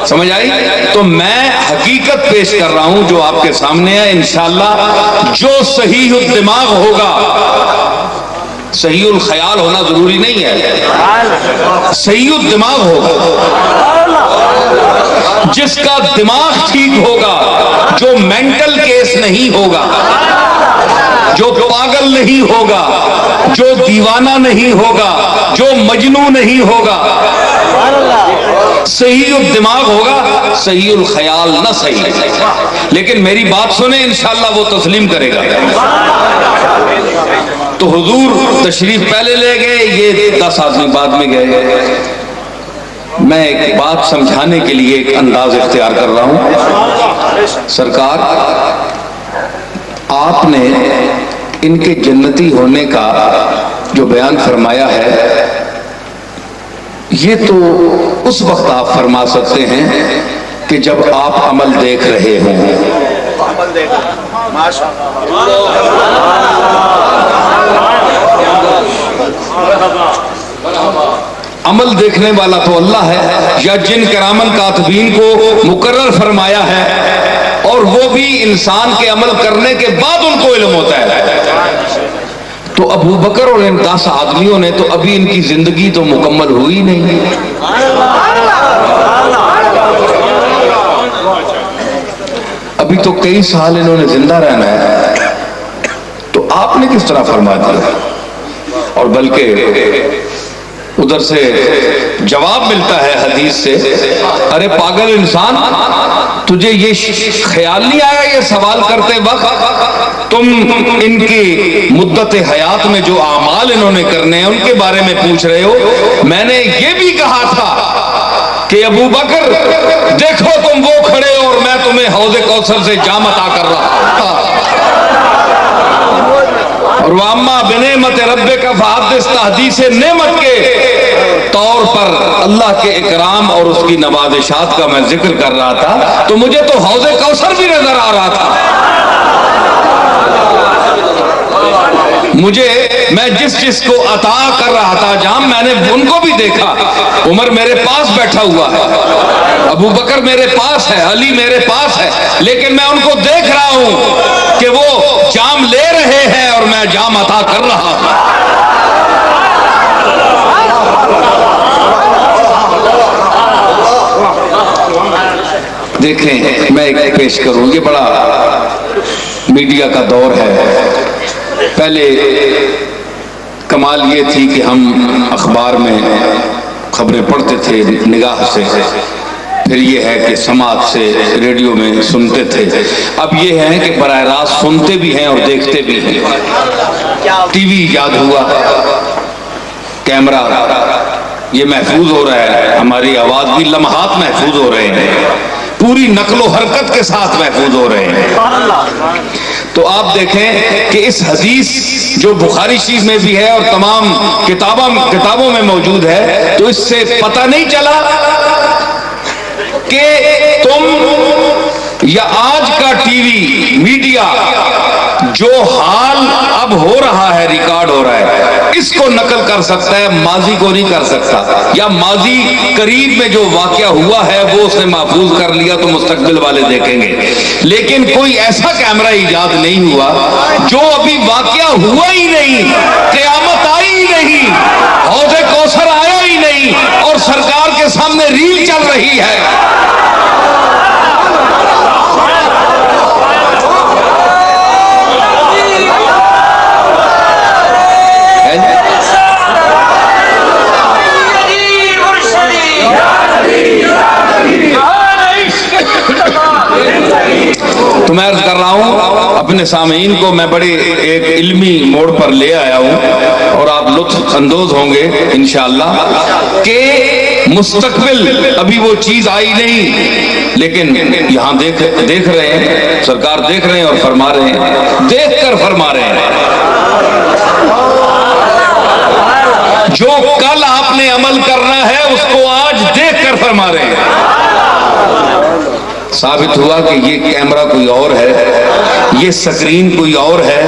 سمجھ آئی؟ تو میں حقیقت پیش کر رہا ہوں جو آپ کے سامنے ہے. انشاءاللہ جو صحیح الدماغ ہوگا، صحیح الخیال ہونا ضروری نہیں ہے، صحیح الدماغ ہوگا، جس کا دماغ ٹھیک ہوگا، جو مینٹل کیس نہیں ہوگا، جو پاگل نہیں ہوگا، جو دیوانہ نہیں ہوگا، جو مجنون نہیں ہوگا، صحیح الدماغ ہوگا، صحیح الخیال نہ صحیح. لیکن میری بات سنیں، انشاءاللہ وہ تسلیم کرے گا. تو حضور تشریف پہلے لے گئے، یہ 10 آدمی بعد میں گئے. میں ایک بات سمجھانے کے لیے ایک انداز اختیار کر رہا ہوں. سرکار آپ نے ان کے جنتی ہونے کا جو بیان فرمایا ہے، یہ تو اس وقت آپ فرما سکتے ہیں کہ جب آپ عمل دیکھ رہے ہوں. عمل دیکھنے والا تو اللہ ہے، یا جن کرامن کاتبین کو مقرر فرمایا ہے، اور وہ بھی انسان کے عمل کرنے کے بعد ان کو علم ہوتا ہے. تو ابو بکر اور ان 10 آدمیوں نے تو ابھی ان کی زندگی تو مکمل ہوئی نہیں. ابھی تو کئی سال انہوں نے زندہ رہنا ہے. تو آپ نے کس طرح فرما دیا؟ اور بلکہ ادھر سے جواب ملتا ہے حدیث سے، ارے پاگل انسان، تجھے یہ خیال نہیں آیا یہ سوال کرتے وقت تم ان کی مدت حیات میں جو اعمال انہوں نے کرنے ہیں ان کے بارے میں پوچھ رہے ہو؟ میں نے یہ بھی کہا تھا کہ ابو بکر دیکھو تم وہ کھڑے ہو اور میں تمہیں حوض کوثر سے جام عطا کر رہا تھا. اور وَأَمَّا بِنِعْمَتِ رَبِّكَ فَحَدِّثْ، تحدیث نعمت کے طور پر اللہ کے اکرام اور اس کی نوازشات کا میں ذکر کر رہا تھا، تو مجھے تو حوض کوثر بھی نظر آ رہا تھا. میں جس کو عطا کر رہا تھا جام، میں نے ان کو بھی دیکھا. عمر میرے پاس بیٹھا ہوا ہے، ابو بکر میرے پاس ہے، علی میرے پاس ہے، لیکن میں ان کو دیکھ رہا ہوں کہ وہ جام لے رہے ہیں اور میں جام عطا کر رہا ہوں. دیکھیں میں ایک پیش کروں، یہ بڑا میڈیا کا دور ہے. پہلے کمال یہ تھی کہ ہم اخبار میں خبریں پڑھتے تھے نگاہ سے، پھر یہ ہے کہ سماعت سے ریڈیو میں سنتے تھے، اب یہ ہے کہ براہ راست سنتے بھی ہیں اور دیکھتے بھی ہیں۔ ٹی وی ایجاد ہوا، کیمرہ یہ محفوظ ہو رہا ہے، ہماری آواز بھی لمحات محفوظ ہو رہے ہیں، پوری نقل و حرکت کے ساتھ محفوظ ہو رہے ہیں۔ تو آپ دیکھیں کہ اس حدیث جو بخاری شریف میں بھی ہے اور تمام کتابوں میں موجود ہے، تو اس سے پتہ نہیں چلا کہ تم یا آج کا ٹی وی میڈیا جو حال اب ہو رہا ہے، ریکارڈ ہو رہا ہے، اس کو نقل کر سکتا ہے، ماضی کو نہیں کر سکتا، یا ماضی قریب میں جو واقعہ ہوا ہے وہ اس نے محفوظ کر لیا تو مستقبل والے دیکھیں گے، لیکن کوئی ایسا کیمرہ ایجاد نہیں ہوا جو ابھی واقعہ ہوا ہی نہیں، قیامت آئی ہی نہیں، حوض کوثر آیا ہی نہیں اور سرکار کے سامنے ریل چل رہی ہے۔ تو میں عرض کر رہا ہوں اپنے سامعین کو، میں بڑے ایک علمی موڑ پر لے آیا ہوں اور آپ لطف اندوز ہوں گے انشاءاللہ کہ مستقبل ابھی وہ چیز آئی نہیں، لیکن یہاں دیکھ رہے ہیں، سرکار دیکھ رہے ہیں اور فرما رہے ہیں، دیکھ کر فرما رہے ہیں۔ جو کل آپ نے عمل کرنا ہے اس کو آج دیکھ کر فرما رہے ہیں۔ ثابت ہوا کہ یہ کیمرہ کوئی اور ہے، یہ سکرین کوئی اور ہے،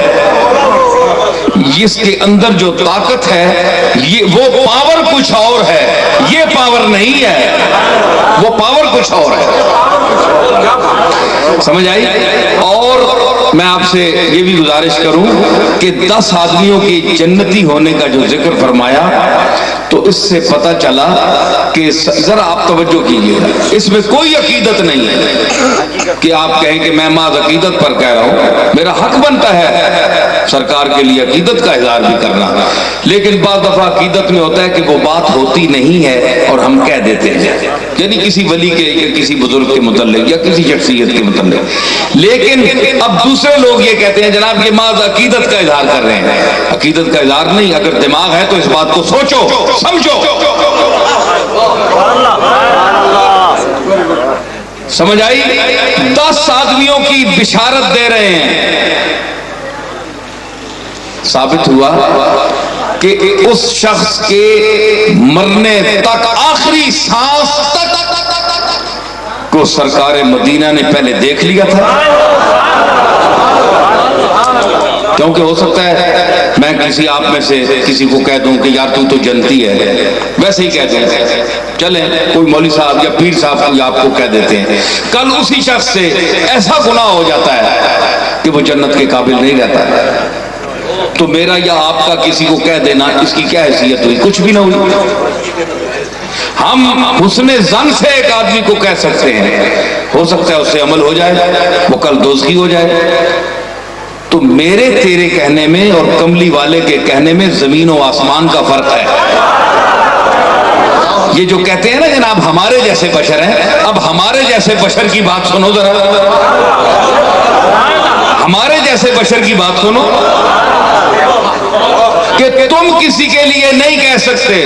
اس کے اندر جو طاقت ہے وہ پاور کچھ اور ہے، یہ پاور نہیں ہے، وہ پاور کچھ اور ہے۔ سمجھ آئی؟ اور میں آپ سے یہ بھی گزارش کروں کہ 10 آدمیوں کی جنتی ہونے کا جو ذکر فرمایا تو اس سے پتہ چلا کہ ذرا آپ توجہ کیجیے، اس میں کوئی عقیدت نہیں ہے کہ آپ کہیں کہ میں محض عقیدت پر کہہ رہا ہوں، میرا حق بنتا ہے سرکار کے لیے عقیدت کا اظہار بھی کرنا، لیکن بعض دفعہ عقیدت میں ہوتا ہے کہ وہ بات ہوتی نہیں ہے اور ہم کہہ دیتے ہیں، یعنی کسی ولی کے یا کسی بزرگ کے متعلق یا کسی شخصیت کے متعلق، لیکن اب دوسرے لوگ یہ کہتے ہیں جناب یہ محض عقیدت کا اظہار کر رہے ہیں۔ عقیدت کا اظہار نہیں، اگر دماغ ہے تو اس بات کو سوچو سمجھو۔ سمجھ آئی؟ 10 آدمیوں کی بشارت دے رہے ہیں۔ ثابت ہوا کہ اس شخص کے مرنے تک، آخری سانس تک کو سرکار مدینہ نے پہلے دیکھ لیا تھا، کیونکہ ہو سکتا ہے میں کسی آپ میں سے کسی کو کہہ دوں کہ یار تو جنتی ہے، ویسے ہی کہہ دیں، چلیں کوئی مولوی صاحب یا پیر صاحب کوئی آپ کو کہہ دیتے ہیں، کل اسی شخص سے ایسا گناہ ہو جاتا ہے کہ وہ جنت کے قابل نہیں رہتا ہے، تو میرا یا آپ کا کسی کو کہہ دینا اس کی کیا حیثیت ہوئی؟ کچھ بھی نہ ہوئی۔ ہم حسن ظن سے ایک آدمی کو کہہ سکتے ہیں، ہو سکتا ہے اس سے عمل ہو جائے، وہ کل دوزخی ہو جائے، تو میرے تیرے کہنے میں اور کملی والے کے کہنے میں زمین و آسمان کا فرق ہے۔ یہ جو کہتے ہیں نا جناب ہمارے جیسے بشر ہیں، اب ہمارے جیسے بشر کی بات سنو ذرا، ہمارے جیسے بشر کی بات سنو کہ تم کسی کے لیے نہیں کہہ سکتے،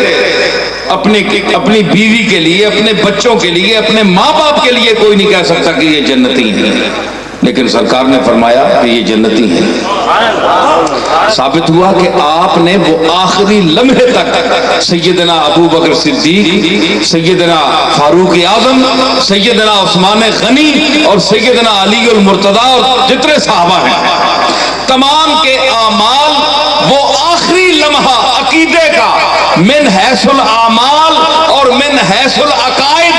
اپنی بیوی کے لیے، اپنے بچوں کے لیے، اپنے ماں باپ کے لیے کوئی نہیں کہہ سکتا کہ یہ جنتی ہیں، لیکن سرکار نے فرمایا کہ یہ جنتی ہیں۔ ثابت ہوا کہ آپ نے وہ آخری لمحے تک سیدنا ابو بکر صدیق، سیدنا فاروق اعظم، سیدنا عثمان غنی اور سیدنا علی المرتضیٰ اور جتنے صحابہ ہیں، تمام کے اعمال وہ آخری لمحہ عقیدے کا من حیث الاعمال اور من حیث العقائد،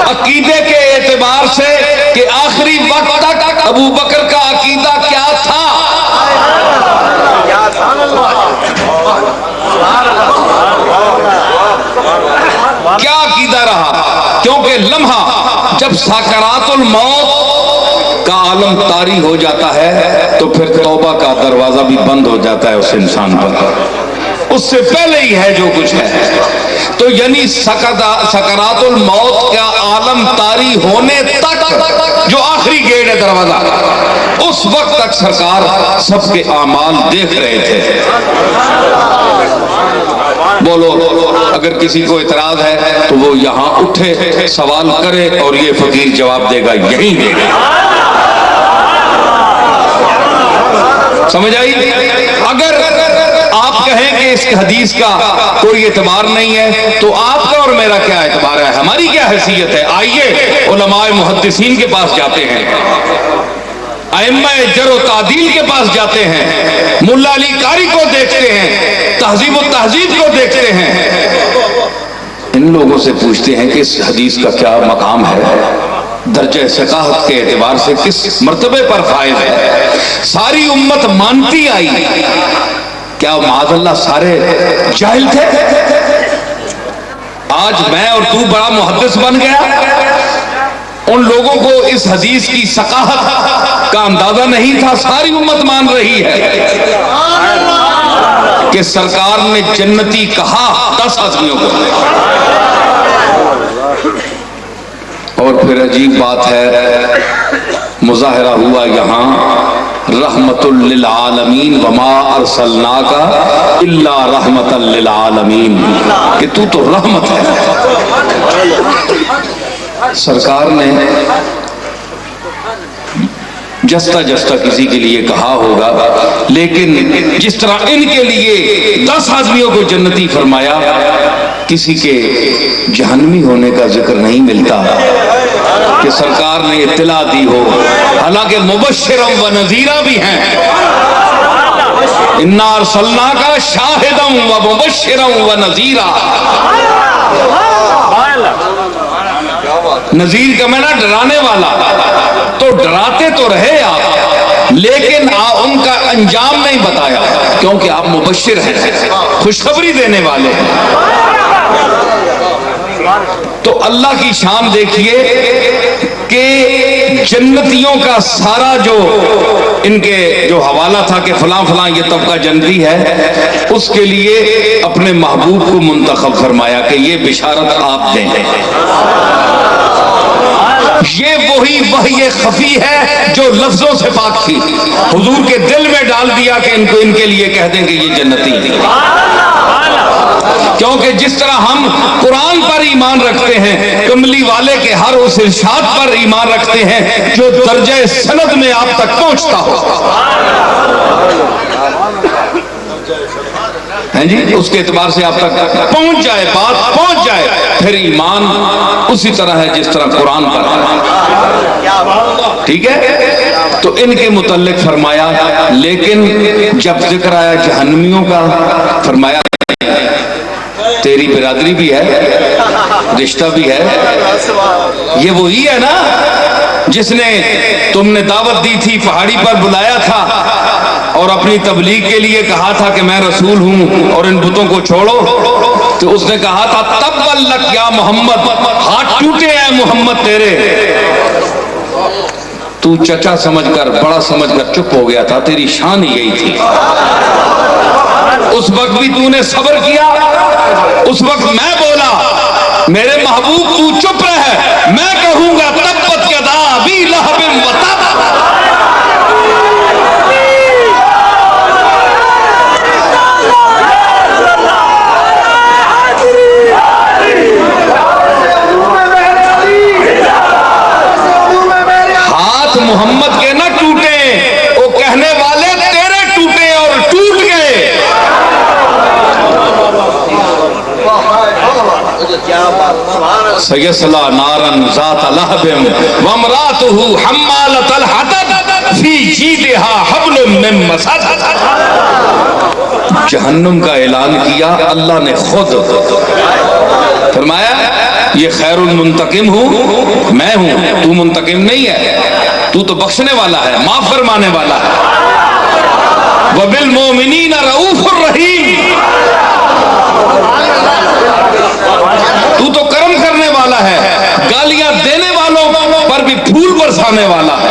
عقیدے کے اعتبار سے کہ آخری وقت تک ابو بکر کا عقیدہ کیا تھا، کیا عقیدہ رہا، کیونکہ لمحہ جب سکرات الموت کا عالم طاری ہو جاتا ہے تو پھر توبہ کا دروازہ بھی بند ہو جاتا ہے اس انسان پر، اس سے پہلے ہی ہے جو کچھ ہے۔ تو یعنی سکرات الموت کا عالم طاری ہونے تک جو آخری گیٹ ہے دروازہ، اس وقت تک سرکار سب کے اعمال دیکھ رہے تھے۔ بولو اگر کسی کو اعتراض ہے تو وہ یہاں اٹھے، سوال کرے، اور یہ فقیر جواب دے گا، یہی دے گا۔ سمجھ آئی؟ اگر آپ کہیں کہ اس حدیث کا کوئی اعتبار نہیں ہے تو آپ کا اور میرا کیا اعتبار ہے، ہماری کیا حیثیت ہے؟ آئیے علماء محدثین کے پاس جاتے ہیں، ائمہ جرح و تعدیل کے پاس جاتے ہیں، ملا علی قاری کو دیکھتے ہیں، تہذیب و تہذیب کو دیکھتے ہیں، ان لوگوں سے پوچھتے ہیں کہ اس حدیث کا کیا مقام ہے، درجہ ثقافت کے اعتبار سے کس مرتبے پر فائز ہے۔ ساری امت مانتی آئی، کیا معاذ اللہ سارے جاہل تھے؟ آج میں اور تو بڑا محدث بن گیا، ان لوگوں کو اس حدیث کی ثقافت کا اندازہ نہیں تھا۔ ساری امت مان رہی ہے کہ سرکار نے جنتی کہا 10 آدمیوں کو، اور پھر عجیب بات ہے، مظاہرہ ہوا یہاں رحمت للعالمین وما ارسلناک الا رحمت للعالمین، کہ تو رحمت ہے۔ سرکار نے جستا جستا کسی کے لیے کہا ہوگا، لیکن جس طرح ان کے لیے 10 آدمیوں کو جنتی فرمایا، کسی کے جہنمی ہونے کا ذکر نہیں ملتا کہ سرکار نے اطلاع دی ہو، حالانکہ مبشرا و نذیرا بھی ہیں۔ انا ارسلناک شاہدا و مبشرا و نذیرا، نذیر کا معنی ڈرانے والا، تو ڈراتے تو رہے آپ، لیکن ان کا انجام نہیں بتایا، کیونکہ آپ مبشر ہیں، خوشخبری دینے والے ہیں۔ تو اللہ کی شان دیکھیے کہ جنتیوں کا سارا جو ان کے جو حوالہ تھا کہ فلاں فلاں یہ طبقہ جنتی ہے، اس کے لیے اپنے محبوب کو منتخب فرمایا کہ یہ بشارت آپ دیں۔ یہ وہی وحی خفی ہے جو لفظوں سے پاک تھی، حضور کے دل میں ڈال دیا کہ ان کے لیے کہہ دیں کہ یہ جنتی تھی۔ کیونکہ جس طرح ہم قرآن پر ایمان رکھتے ہیں، کملی والے کے ہر اس ارشاد پر ایمان رکھتے ہیں جو درجہ سند میں آپ تک پہنچتا ہو، ہیں جی، اس کے اعتبار سے آپ تک پہنچ جائے، بات پہنچ جائے، پھر ایمان اسی طرح ہے جس طرح قرآن پر ہے۔ ٹھیک ہے؟ تو ان کے متعلق فرمایا، لیکن جب ذکر آیا جہنمیوں کا، فرمایا تیری برادری بھی ہے، رشتہ بھی ہے، یہ وہی ہے نا جس نے تم نے دعوت دی تھی، پہاڑی پر بلایا تھا اور اپنی تبلیغ کے لیے کہا تھا کہ میں رسول ہوں اور ان بتوں کو چھوڑو، تو اس نے کہا تھا تب لک یا محمد، ہاتھ ٹوٹے ہیں محمد تیرے، تو چچا سمجھ کر، بڑا سمجھ کر چپ ہو گیا تھا، تیری شان یہی تھی۔ اس وقت بھی تو نے صبر کیا، اس وقت میں بولا میرے محبوب تو چپ رہ، میں کہوں گا تبت یدا ابی لہب و تب۔ ہاتھ محمد کے نہ ٹوٹے، وہ کہنے والے تیرے ٹوٹے اور ٹوٹ گئے۔ سیصلی نارا ذات لہب وامرأتہ حمالۃ الحطب فی جیدہا حبل من مسد۔ جہنم کا اعلان کیا اللہ نے خود، فرمایا یہ خیر المنتقم ہوں میں ہوں، تو منتقم نہیں ہے، تو بخشنے والا ہے، معاف فرمانے والا ہے۔ وبالمؤمنین رؤوف الرحیم، تو کرم کرنے والا ہے، گالیاں دینے والوں پر بھی پھول برسانے والا ہے۔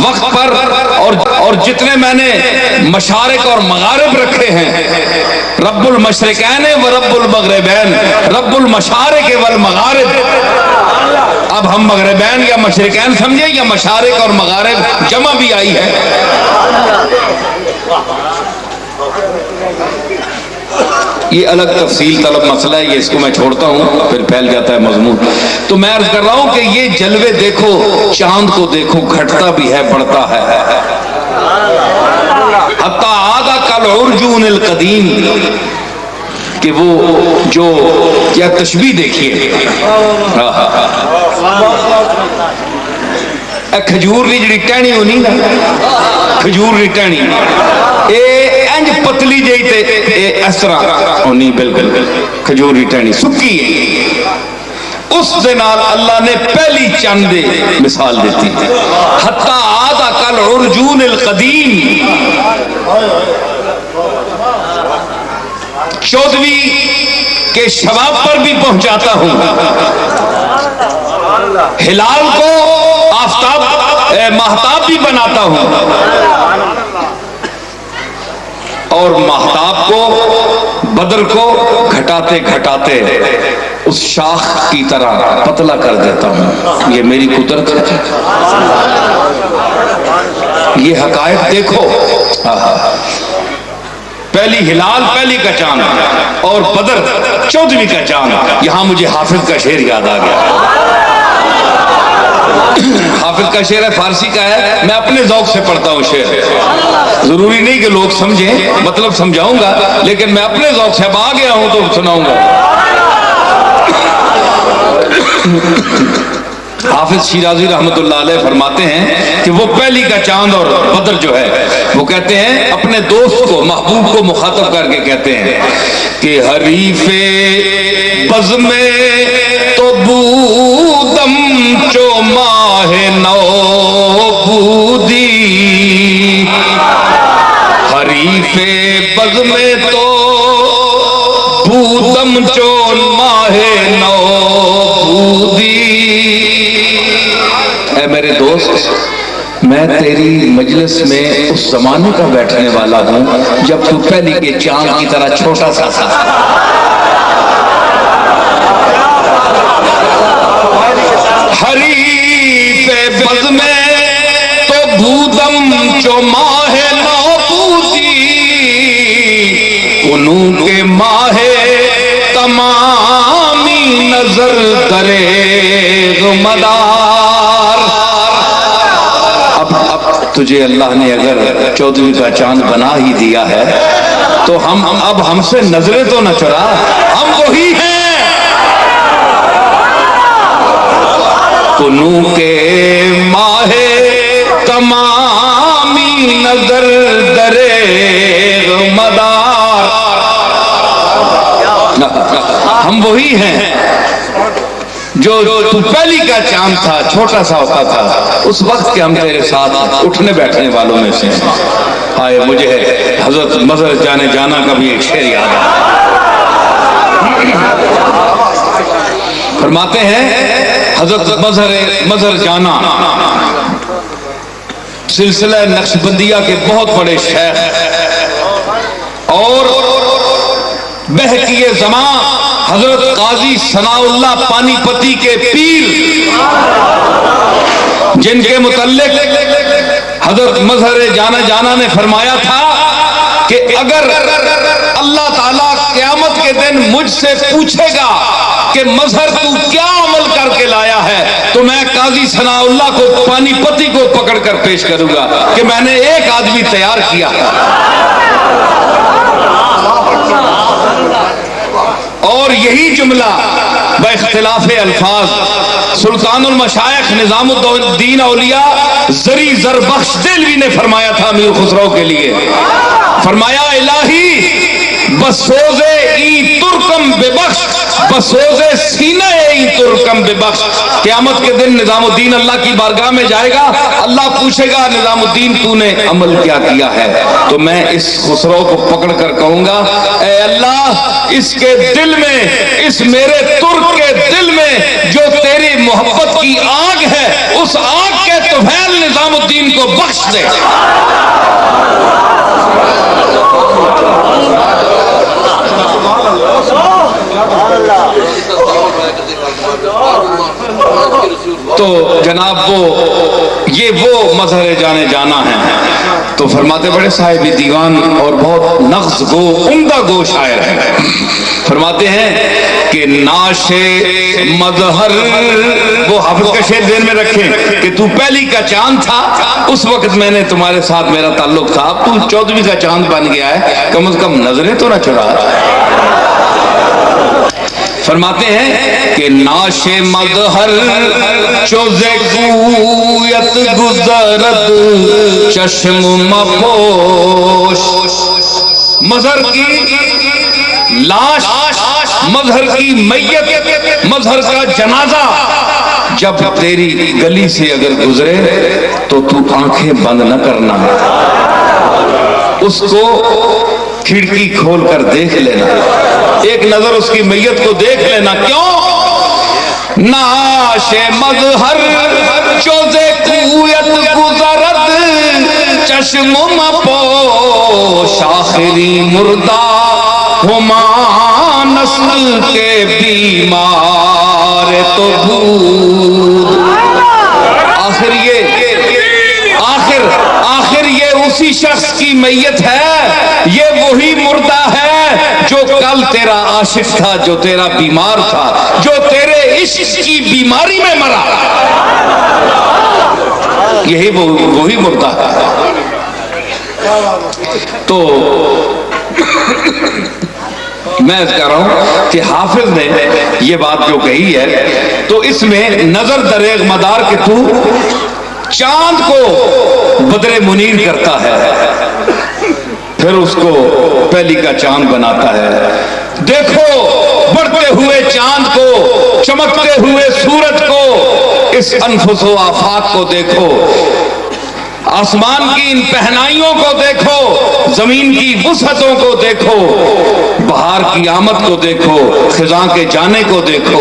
وقت پر اور جتنے میں نے مشارق اور مغارب رکھے ہیں، رب المشرقین و رب المغربین، رب المشارق والمغارب، اب ہم مغربین یا مشرقین سمجھے یا مشارق اور مغارب جمع بھی آئی ہے؟ یہ الگ تفصیل طلب مسئلہ ہے، یہ اس کو میں چھوڑتا ہوں، پھر پھیل جاتا ہے مضمون۔ تو میں عرض کر رہا ہوں کہ یہ جلوے دیکھو، چاند کو دیکھو، گھٹتا بھی ہے بڑھتا ہے، حتی عاد کالعرجون القدیم، کہ وہ جو کیا تشبیہ دیکھیے، کھجور کی جڑی ٹہنی ہونی نا، کھجور کی ٹہنی اے انج پتلی جئی تے اے اس طرح ہونی، بالکل کھجور کی ٹہنی سکی ہے، اس دے نال اللہ نے پہلی چند دے مثال دیتی، حتی عاد کالعرجون القدیم، 14ویں کے شباب پر بھی پہنچاتا ہوں، ہلال کو آفتاب مہتاب بھی بناتا ہوں، اور مہتاب کو بدر کو گھٹاتے گھٹاتے اس شاخ کی طرح پتلا کر دیتا ہوں، یہ میری قدرت ہے، یہ حقائق دیکھو، پہلی ہلال پہلی کا چاند اور بدر 14ویں کا چاند۔ یہاں مجھے حافظ کا شعر یاد آ گیا، حافظ کا شعر ہے، فارسی کا ہے، میں اپنے ذوق سے پڑھتا ہوں شعر، ضروری نہیں کہ لوگ سمجھیں، مطلب سمجھاؤں گا، لیکن میں اپنے ذوق سے اب آ گیا ہوں تو سناؤں گا۔ حافظ شیرازی رحمت اللہ علیہ فرماتے ہیں کہ وہ پہلی کا چاند اور بدر جو ہے، وہ کہتے ہیں اپنے دوست کو، محبوب کو مخاطب کر کے کہتے ہیں کہ حریف بزم تو بودم چو ماہ نو بودی، حریف بزم تو بودم چو ماہ نو بودی، اے میرے دوست، میں تیری مجلس میں اس زمانے کا بیٹھنے والا ہوں جب تو پہلی کے چاند کی طرح چھوٹا سا تھا، حریف بزم تو بودم چو ماہ نو بودی، کنوں کے ماہ تمامی نظر دریغ مدار۔ اب تجھے اللہ نے اگر 14ویں کا چاند بنا ہی دیا ہے تو ہم سے نظریں تو نہ چرا، ہم وہی ہیں، کنوں کے ماہ تمامی نظر دریغ مدار، ہم وہی ہیں جو تو پہلی کا چاند تھا، چھوٹا سا ہوتا تھا، اس وقت کے ہم تیرے ساتھ اٹھنے بیٹھنے والوں میں سے ہیں۔ آئے مجھے حضرت مظہر جانے جانا کا بھی ایک شعر یاد ہے، فرماتے ہیں حضرت مظہر جانا سلسلہ نقشبندیہ کے بہت بڑے شیخ اور بہکیے زمان حضرت قاضی ثناء اللہ پانی پتی کے پیر، جن کے متعلق حضرت مظہر جانا نے فرمایا تھا کہ اگر اللہ تعالیٰ قیامت کے دن مجھ سے پوچھے گا کہ مظہر تو کیا عمل کر کے لایا ہے، تو میں قاضی ثناء اللہ کو پانی پتی کو پکڑ کر پیش کروں گا کہ میں نے ایک آدمی تیار کیا، اور یہی جملہ باختلاف الفاظ سلطان المشائخ نظام الدین اولیاء زری زربخش دہلوی نے فرمایا تھا امیر خسرو کے لیے، فرمایا الہی بسوز ای ترکم ببخش، بسوز سینہ ای ترکم ببخش۔ قیامت کے دن نظام الدین اللہ کی بارگاہ میں جائے گا، اللہ پوچھے گا نظام الدین تو نے عمل کیا کیا ہے، تو میں اس خسرو کو پکڑ کر کہوں گا اے اللہ اس کے دل میں، اس میرے ترک کے دل میں جو تیری محبت کی آگ ہے، اس آگ کے طفیل نظام الدین کو کو بخش دے۔ تو جناب یہ وہ مظہر جانے جانا ہے۔ تو فرماتے بڑے صاحب دیوان اور بہت نغز گو عمدہ گو شاعر ہیں، فرماتے ہیں کہ ناش مظہر، وہ حافظ کا شعر ذہن میں رکھیں کہ تو پہلی کا چاند تھا اس وقت میں نے تمہارے ساتھ میرا تعلق تھا، اب تو 14ویں کا چاند بن گیا ہے، کم از کم نظریں تو نہ چڑھا۔ فرماتے ہیں کہ ناش مظہر چوز گویت گزرد چشم مپوش، مظہر کی لاش، مظہر کی میت، مظہر کا جنازہ جب تیری گلی سے اگر گزرے تو آنکھیں بند نہ کرنا، اس کو کھڑکی کھول کر دیکھ لینا، ایک نظر اس کی میت کو دیکھ لینا۔ کیوں؟ ناش مظہر چوز کویت گزرد چشم مپوش، آخری مردہ ہما نسل کے بیمار تو دور۔ آخر یہ اسی شخص کی میت ہے، یہ وہی مردہ ہے جو کل تیرا عاشق تھا، جو تیرا بیمار تھا، جو تیرے عشق کی بیماری میں مرا، یہی وہی مردہ ہے۔ تو میں کہہ رہا ہوں کہ حافظ نے یہ بات جو کہی ہے تو اس میں نظر دریغ مدار کہ تو چاند کو بدر منیر کرتا ہے، پھر اس کو پہلی کا چاند بناتا ہے۔ دیکھو بڑھتے ہوئے چاند کو، چمکتے ہوئے سورج کو، اس انفس و آفاق کو دیکھو، آسمان کی ان پہنائیوں کو دیکھو، زمین کی وسعتوں کو دیکھو، بہار کی آمد کو دیکھو، خزاں کے جانے کو دیکھو،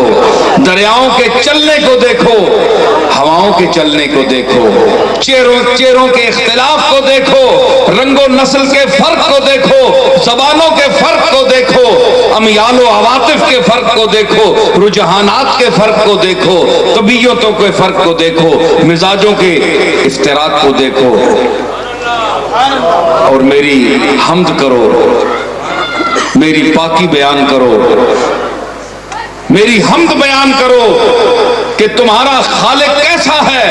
دریاؤں کے چلنے کو دیکھو، ہواؤں کے چلنے کو دیکھو، چہروں کے اختلاف کو دیکھو، رنگ و نسل کے فرق کو دیکھو، زبانوں کے فرق کو دیکھو، امیال و عواطف کے فرق کو دیکھو، رجحانات کے فرق کو دیکھو، طبیعتوں کے فرق کو دیکھو، مزاجوں کے افتراق کو دیکھو، اور میری حمد کرو، میری پاکی بیان کرو، میری حمد بیان کرو کہ تمہارا خالق کیسا ہے،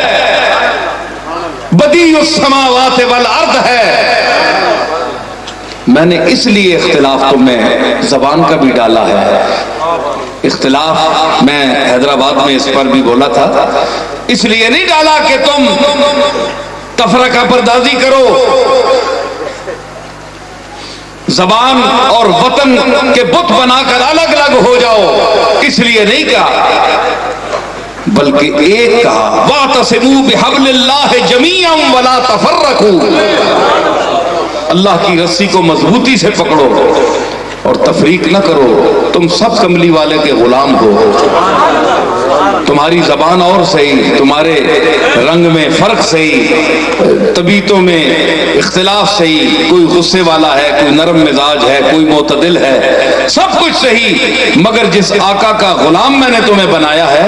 بدیع السماوات والارض ہے۔ میں نے اس لیے اختلاف تم میں زبان کا بھی ڈالا ہے، اختلاف میں حیدرآباد میں اس پر بھی بولا تھا، اس لیے نہیں ڈالا کہ تم تفرقہ پردازی کرو، زبان اور وطن کے بت بنا کر الگ الگ ہو جاؤ، اس لیے نہیں کہا، بلکہ ایک کہا وَاعْتَصِمُوا بِحَبْلِ اللَّهِ جَمِيعًا وَلَا تَفَرَّقُوا، اللہ کی رسی کو مضبوطی سے پکڑو اور تفریق نہ کرو، تم سب کملی والے کے غلام ہو، تمہاری زبان اور صحیح، تمہارے رنگ میں فرق صحیح، طبیعتوں میں اختلاف صحیح، کوئی غصے والا ہے، کوئی نرم مزاج ہے، کوئی معتدل ہے، سب کچھ صحیح، مگر جس آقا کا غلام میں نے تمہیں بنایا ہے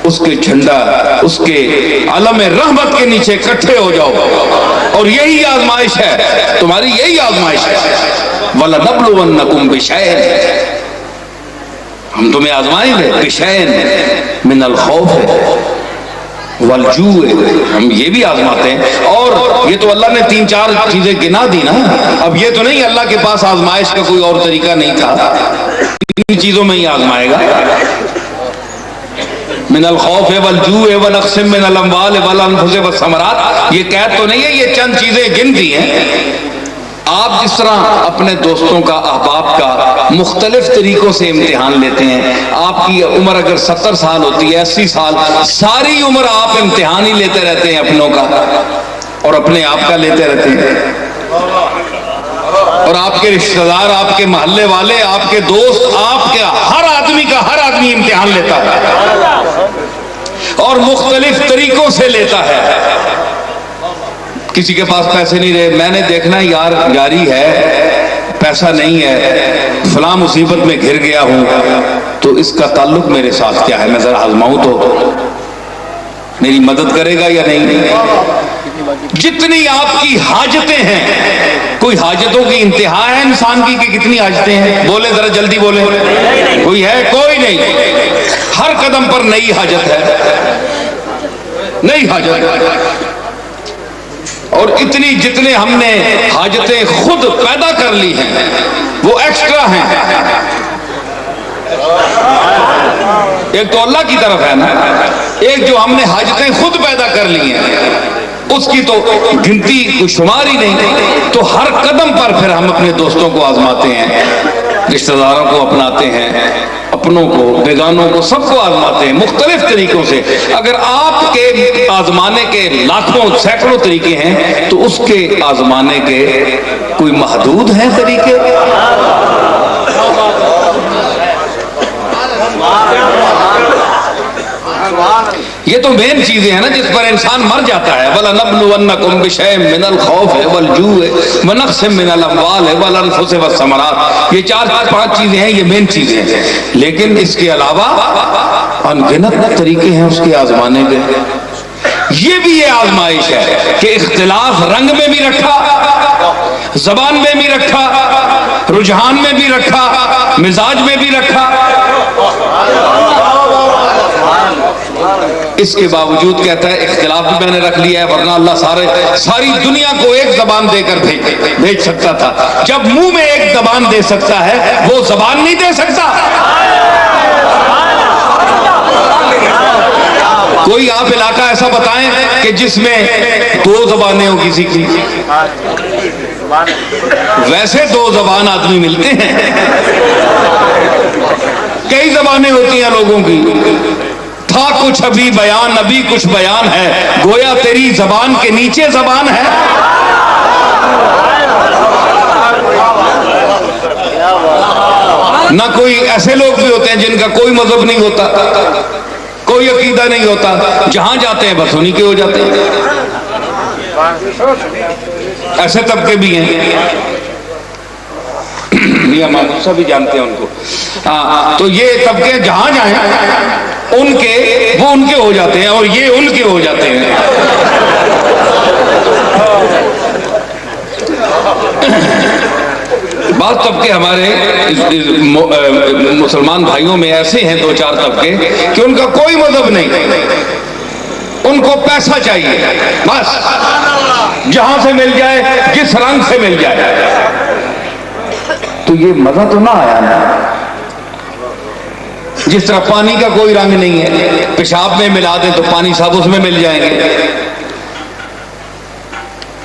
اس کے جھنڈا، اس کے علم رحمت کے نیچے اکٹھے ہو جاؤ، اور یہی آزمائش ہے تمہاری، یہی آزمائش ہے۔ وَلَنَبْلُوَنَّكُمْ بِشَيْءٍ، ہم تمہیں آزمائیں گے، بِشَيْءٍ مِنَ الْخَوْفِ وَالْجُوعِ، ہم یہ بھی آزماتے ہیں، اور یہ تو اللہ نے 3-4 چیزیں گنا دی نا، اب یہ تو نہیں اللہ کے پاس آزمائش کا کوئی اور طریقہ نہیں تھا، ان چیزوں میں ہی آزمائے گا۔ من الخوف والجوع ونقص من الاموال والانفس والثمرات، یہ قید تو نہیں ہے، یہ چند چیزیں گن دی ہیں۔ آپ جس طرح اپنے دوستوں کا، احباب کا مختلف طریقوں سے امتحان لیتے ہیں، آپ کی عمر اگر 70 سال ہوتی ہے، 80 سال، ساری عمر آپ امتحان ہی لیتے رہتے ہیں اپنوں کا اور اپنے آپ کا لیتے رہتے ہیں، اور آپ کے رشتہ دار، آپ کے محلے والے، آپ کے دوست، آپ کے ہر آدمی امتحان لیتا ہے اور مختلف طریقوں سے لیتا ہے۔ کسی کے پاس پیسے نہیں رہے، میں نے دیکھنا یار جاری ہے، پیسہ نہیں ہے، فلاں مصیبت میں گھر گیا ہوں، تو اس کا تعلق میرے ساتھ کیا ہے، میں ذرا آزماؤں تو میری مدد کرے گا یا نہیں؟ جتنی آپ کی حاجتیں ہیں، کوئی حاجتوں کی انتہا ہے انسان کی کہ کتنی حاجتیں ہیں؟ بولے ذرا جلدی بولے، کوئی ہے؟ کوئی نہیں، ہر قدم پر نئی حاجت ہے، نئی حاجت ہے۔ اور اتنی جتنے ہم نے حاجتیں خود پیدا کر لی ہیں وہ ایکسٹرا ہیں، ایک تو اللہ کی طرف ہے نا، ایک جو ہم نے حاجتیں خود پیدا کر لی ہیں اس کی تو گنتی کوئی شمار ہی نہیں۔ تو ہر قدم پر پھر ہم اپنے دوستوں کو آزماتے ہیں، رشتہ داروں کو اپناتے ہیں، اپنوں کو، بیگانوں کو، سب کو آزماتے ہیں مختلف طریقوں سے۔ اگر آپ کے آزمانے کے لاکھوں سینکڑوں طریقے ہیں تو اس کے آزمانے کے کوئی محدود ہیں طریقے؟ یہ تو مین چیزیں ہیں نا جس پر انسان مر جاتا ہے۔ وَلَنَبْلُوَنَّكُمْ بِشَيْءٍ مِّنَ الْخَوْفِ وَالْجُوعِ وَنَقْصٍ مِّنَ الْأَمْوَالِ وَالْأَنفُسِ وَالثَّمَرَاتِ، یہ چار پانچ چیزیں ہیں، یہ مین چیزیں ہیں۔ لیکن اس کے علاوہ انگنت طریقے ہیں اس کے آزمانے کے۔ یہ بھی یہ آزمائش ہے کہ اختلاف رنگ میں بھی رکھا، زبان میں بھی رکھا، رجحان میں بھی رکھا، مزاج میں بھی رکھا، اس کے باوجود کہتا ہے اختلاف بھی میں نے رکھ لیا ہے، ورنہ اللہ ساری دنیا کو ایک زبان دے کر بھیج سکتا تھا۔ جب منہ میں ایک زبان دے سکتا ہے وہ زبان نہیں دے سکتا؟ کوئی آپ علاقہ ایسا بتائیں کہ جس میں دو زبانیں ہوں کسی کی؟ ویسے دو زبان آدمی ملتے ہیں، کئی زبانیں ہوتی ہیں لوگوں کی۔ تھا کچھ ابھی بیان، ابھی کچھ بیان ہے، گویا تیری زبان کے نیچے زبان ہے۔ نہ کوئی ایسے لوگ بھی ہوتے ہیں جن کا کوئی مذہب نہیں ہوتا، کوئی عقیدہ نہیں ہوتا، جہاں جاتے ہیں بس انہی کے ہو جاتے ہیں۔ ایسے طبقے بھی ہیں، میاں محمود صاحب بھی جانتے ہیں ان کو۔ تو یہ طبقے جہاں جائیں ان کے وہ ان کے ہو جاتے ہیں اور یہ ان کے ہو جاتے ہیں۔ بعض طبقے ہمارے مسلمان بھائیوں میں ایسے ہیں، دو چار طبقے کہ ان کا کوئی مذہب نہیں، ان کو پیسہ چاہیے، بس جہاں سے مل جائے، جس رنگ سے مل جائے۔ تو یہ مزہ تو نہ آیا نا؟ جس طرح پانی کا کوئی رنگ نہیں ہے، پیشاب میں ملا دیں تو پانی صاحب اس میں مل جائیں گے،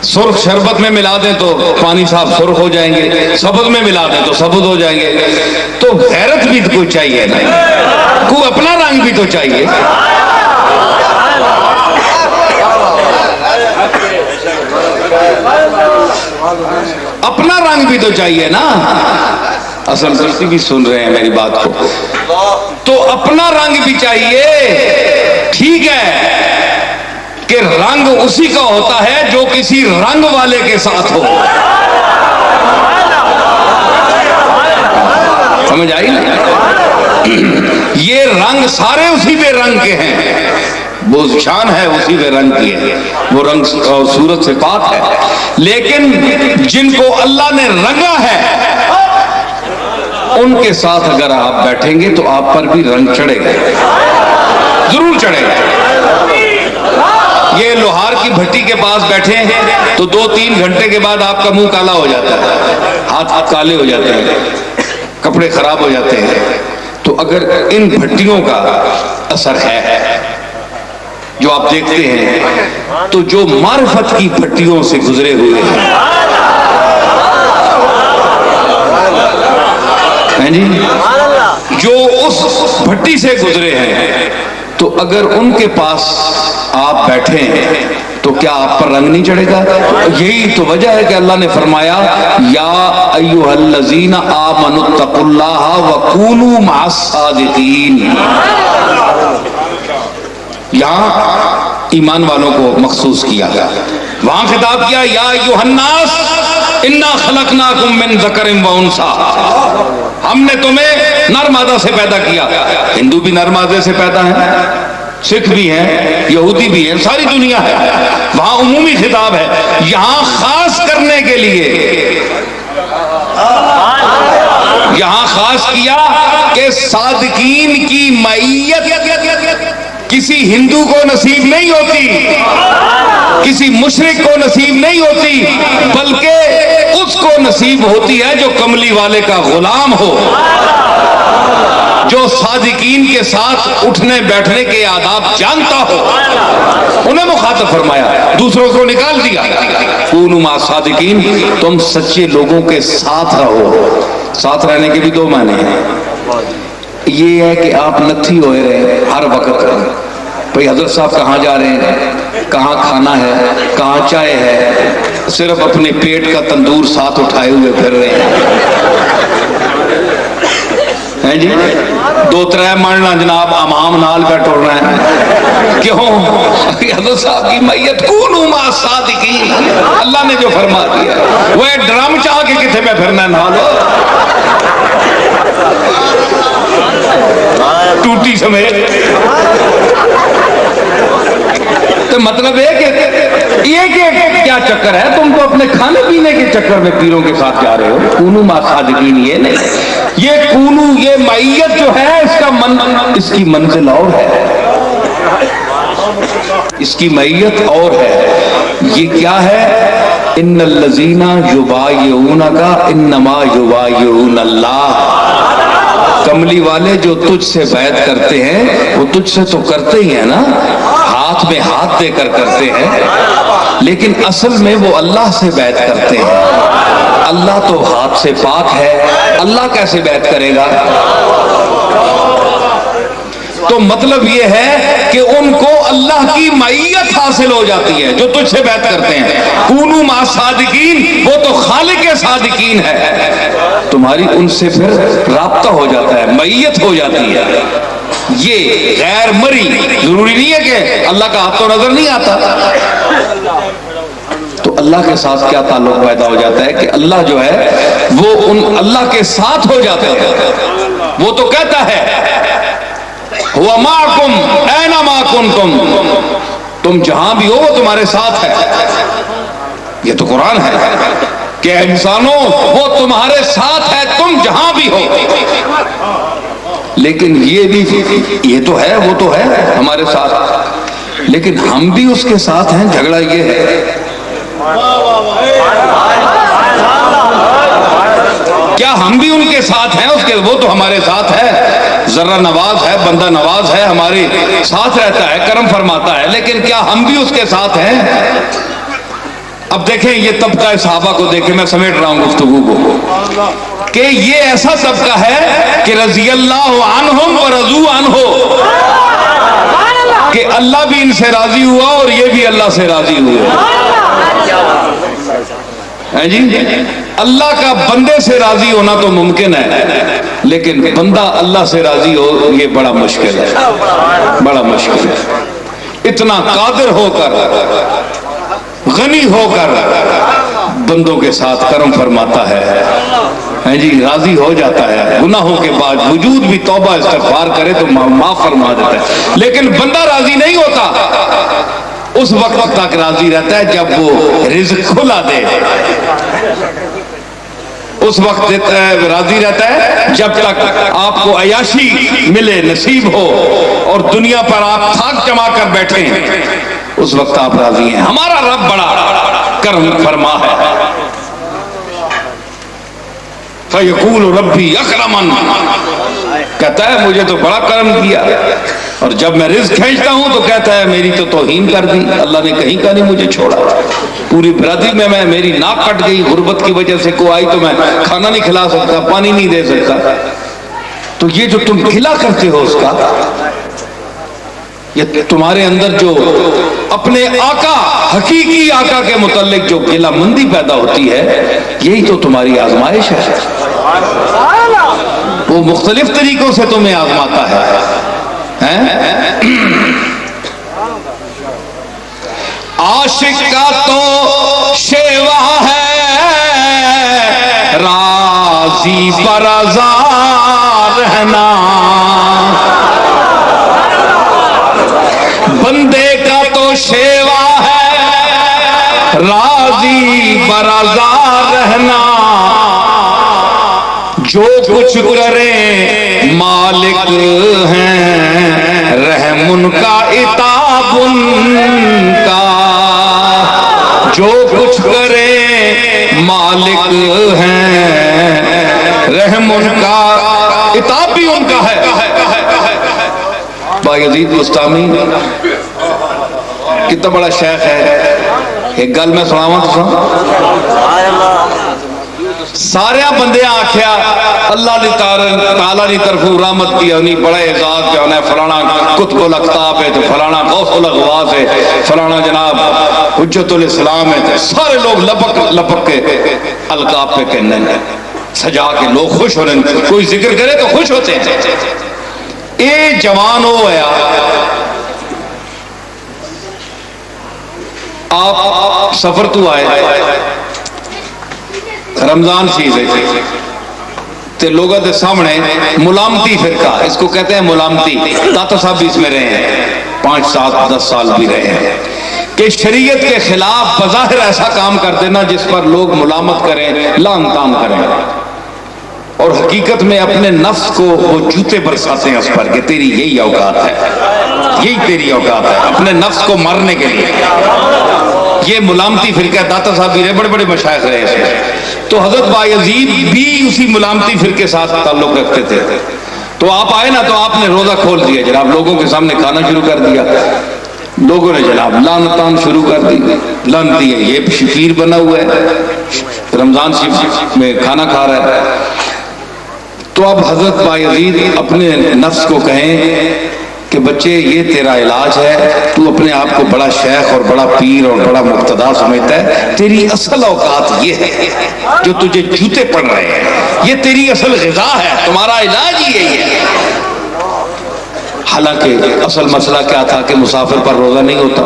سرخ شربت میں ملا دیں تو پانی صاحب سرخ ہو جائیں گے، سبز میں ملا دیں تو سبز ہو جائیں گے۔ تو غیرت بھی کوئی چاہیے نا، کوئی اپنا رنگ بھی تو چاہیے۔ اپنا رنگ بھی تو چاہیے نا۔ اصل دوستی بھی سن رہے ہیں میری بات کو، تو اپنا رنگ بھی چاہیے۔ ٹھیک ہے کہ رنگ اسی کا ہوتا ہے جو کسی رنگ والے کے ساتھ ہو، سمجھ آئی نا؟ یہ رنگ سارے اسی پہ رنگ کے ہیں، وہ شان ہے اسی پہ رنگ کی ہے، وہ رنگ اور صورت سے پاک ہے۔ لیکن جن کو اللہ نے رنگا ہے ان کے ساتھ اگر آپ بیٹھیں گے تو آپ پر بھی رنگ چڑھے گا، ضرور چڑھے گا۔ یہ لوہار کی بھٹی کے پاس بیٹھے تو 2-3 گھنٹے کے بعد آپ کا منہ کالا ہو جاتا ہے، ہاتھ کالے ہو جاتے ہیں، کپڑے خراب ہو جاتے ہیں۔ تو اگر ان بھٹیوں کا اثر ہے جو آپ دیکھتے ہیں، تو جو معرفت کی بھٹیوں سے گزرے ہوئے ہیں جی، جو اس بھٹی سے گزرے ہیں، تو اگر ان کے پاس آپ بیٹھے ہیں تو کیا آپ پر رنگ نہیں چڑھے گا؟ یہی تو وجہ ہے کہ اللہ نے فرمایا یا ایھا الذین آمنوا اتقوا اللہ وکونوا مع الصادقین۔ یہاں ایمان والوں کو مخصوص کیا گیا. وہاں خطاب کیا یا ایھا الناس انا خلقناکم من ذکر و انثی، ہم نے تمہیں نر مادہ سے پیدا کیا. ہندو بھی نر مادے سے پیدا ہیں، سکھ بھی ہیں، یہودی بھی ہیں، ساری دنیا ہے. وہاں عمومی خطاب ہے، یہاں خاص کرنے کے لیے یہاں خاص کیا کہ صادقین کی معیت کسی ہندو کو نصیب نہیں ہوتی، کسی مشرک کو نصیب نہیں ہوتی، بلکہ اس کو نصیب ہوتی ہے جو کملی والے کا غلام ہو، جو صادقین کے ساتھ اٹھنے بیٹھنے کے آداب جانتا ہو. انہیں مخاطب فرمایا، دوسروں کو نکال دیا. کونوا مع صادقین، تم سچے لوگوں کے ساتھ رہو. ساتھ رہنے کے بھی دو معنی ہیں. یہ ہے کہ آپ نتھی ہوئے رہے ہر وقت، بھئی حضرت صاحب کہاں جا رہے ہیں، کہاں کھانا ہے، کہاں چائے ہے، صرف اپنے پیٹ کا تندور ساتھ اٹھائے ہوئے پھر رہے ہیں جی. دو ترے مرنا جناب امام نال پہ ٹر رہے ہیں. کیوں؟ حضرت صاحب کی میت کونوا مع صادقین، اللہ نے جو فرما دیا. وہ ڈرم چاہ کے کتنے میں پھرنا نالو ٹوٹی سمیت. تو مطلب ہے کہ یہ کیا چکر ہے، تم تو اپنے کھانے پینے کے چکر میں پیروں کے ساتھ جا رہے ہو. کونوا مع صادقین یہ نہیں، یہ کونو، یہ معیت جو ہے اس کی منزل اور ہے، اس کی معیت اور ہے. یہ کیا ہے؟ ان الذین یبایعونک انما یبایعون اللہ. کملی والے جو تجھ سے بیعت کرتے ہیں وہ تجھ سے تو کرتے ہی ہیں نا، ہاتھ میں ہاتھ دے کر کرتے ہیں، لیکن اصل میں وہ اللہ سے بیعت کرتے ہیں. اللہ تو ہاتھ سے پاک ہے، اللہ کیسے بیعت کرے گا؟ تو مطلب یہ ہے کہ ان کو اللہ کی معیت حاصل ہو جاتی ہے جو تجھ سے بیعت کرتے ہیں. کونوا مع صادقین، وہ تو خالق صادقین ہے، تمہاری ان سے پھر رابطہ ہو جاتا ہے، معیت ہو جاتی ہے. یہ غیر مری، ضروری نہیں ہے کہ اللہ کا ہاتھ تو نظر نہیں آتا. تو اللہ کے ساتھ کیا تعلق پیدا ہو جاتا ہے کہ اللہ جو ہے وہ ان اللہ کے ساتھ ہو جاتا ہے. وہ تو کہتا ہے هو معکم اینما کنتم، تم جہاں بھی ہو وہ تمہارے ساتھ ہے. یہ تو قرآن ہے کہ انسانوں وہ تمہارے ساتھ ہے تم جہاں بھی ہو. لیکن یہ تو ہے، وہ تو ہے ہمارے ساتھ، لیکن ہم بھی اس کے ساتھ ہیں. جھگڑا یہ ہے کیا ہم بھی ان کے ساتھ ہیں؟ اس کے وہ تو ہمارے ساتھ ہے، ذرہ نواز ہے، بندہ نواز ہے، ہمارے ساتھ رہتا ہے، کرم فرماتا ہے، لیکن کیا ہم بھی اس کے ساتھ ہیں؟ اب دیکھیں یہ طبقہ صحابہ کو دیکھیں، میں سمیٹ رہا ہوں گفتگو کو، کہ یہ ایسا طبقہ ہے کہ رضی اللہ عنہم ورضوا عنہ، کہ اللہ بھی ان سے راضی ہوا اور یہ بھی اللہ سے راضی ہوئے. جی اللہ کا بندے سے راضی ہونا تو ممکن ہے، لیکن بندہ اللہ سے راضی ہو یہ بڑا مشکل ہے، بڑا مشکل ہے. اتنا قادر ہو کر، غنی ہو کر بندوں کے ساتھ کرم فرماتا ہے جی، راضی ہو جاتا ہے. گناہوں کے بعد وجود بھی توبہ استغفار کرے تو معاف فرما دیتا ہے، لیکن بندہ راضی نہیں ہوتا. اس وقت تک راضی رہتا ہے جب وہ رزق کھلا دے، اس وقت راضی رہتا ہے جب تک آپ کو عیاشی ملے، نصیب ہو، اور دنیا پر آپ تھاک جما کر بیٹھیں، اس وقت آپ راضی ہیں. ہمارا رب بڑا کرم فرما ہے. فَيَقُولُ رَبِّي أَكْرَمَنِ، کہتا ہے مجھے تو بڑا کرم کیا، اور جب میں رزق کھینچتا ہوں تو کہتا ہے میری تو توہین کر دی، اللہ نے کہیں کا نہیں مجھے چھوڑا. پوری برادری میں میری ناک کٹ گئی غربت کی وجہ سے، کوئی آئی تو میں کھانا نہیں کھلا سکتا، پانی نہیں دے سکتا. تو یہ جو تم کھلا کرتے ہو اس کا، یہ تمہارے اندر جو اپنے آقا، حقیقی آقا کے متعلق جو گلہ مندی پیدا ہوتی ہے، یہی تو تمہاری آزمائش ہے. وہ مختلف طریقوں سے تمہیں آزماتا ہے. عاشق کا تو شیوا ہے راضی برضا رہنا، بندے کا تو شیوا ہے راضی برضا رہنا، جو کچھ کرے مالک ہیں رحم ان کا عتاب ان کا، جو کچھ کرے مالک ہیں رحم ان کا عتاب بھی ان کا ہے۔ بایزید بستامی کتنا بڑا شیخ ہے، ایک گل میں سناواں تو سارے بندے آکھیا اللہ نے تعالیٰ نے طرف رحمت کی ہونی، بڑا اعزاز کیا ہونا ہے، فلانا قطب الاقطاب ہے تو فلانا غوث الاغواث ہے، فلانا جناب حجت الاسلام ہے، سارے لوگ لپک کے القاب پہ کہنے ہیں، سجا کے لوگ خوش ہو رہے ہیں، کوئی ذکر کرے تو خوش ہوتے ہیں۔ اے جوان ہو گیا، آپ سفر تو آئے، رمضان شریف ہے تے لوگوں کے سامنے ملامتی فرقہ، اس کو کہتے ہیں ملامتی، داتا صاحب بھی اس میں رہے ہیں، 5 7 10 سال بھی رہے ہیں، کہ شریعت کے خلاف بظاہر ایسا کام کر دینا جس پر لوگ ملامت کریں، لعن طعن کریں، اور حقیقت میں اپنے نفس کو وہ جوتے برساتے ہیں اس پر کہ تیری یہی اوقات ہے، یہی تیری اوقات ہے اپنے نفس کو مارنے کے لیے۔ یہ ملامتی فرقہ، داتا صاحب بھی رہے، بڑے بڑے مشائخ رہے اس میں۔ تو حضرت بایزید بھی اسی ملامتی فرقے کے ساتھ تعلق رکھتے تھے۔ تو آپ آئے نا تو آپ نے روزہ کھول دیا جناب، لوگوں کے سامنے کھانا شروع کر دیا، لوگوں نے جناب لعنتان شروع کر دی، لعنتی ہے یہ پیر بنا ہوا ہے، رمضان شریف میں کھانا کھا رہا ہے۔ تو اب حضرت بایزید اپنے نفس کو کہیں کہ بچے یہ تیرا علاج ہے، تو اپنے آپ کو بڑا شیخ اور بڑا پیر اور بڑا مقتدا سمجھتا ہے، تیری اصل اوقات یہ ہے جو تجھے جوتے پڑ رہے ہیں، یہ تیری اصل غذا ہے، تمہارا علاج ہی یہی ہے۔ حالانکہ اصل مسئلہ کیا تھا کہ مسافر پر روزہ نہیں ہوتا،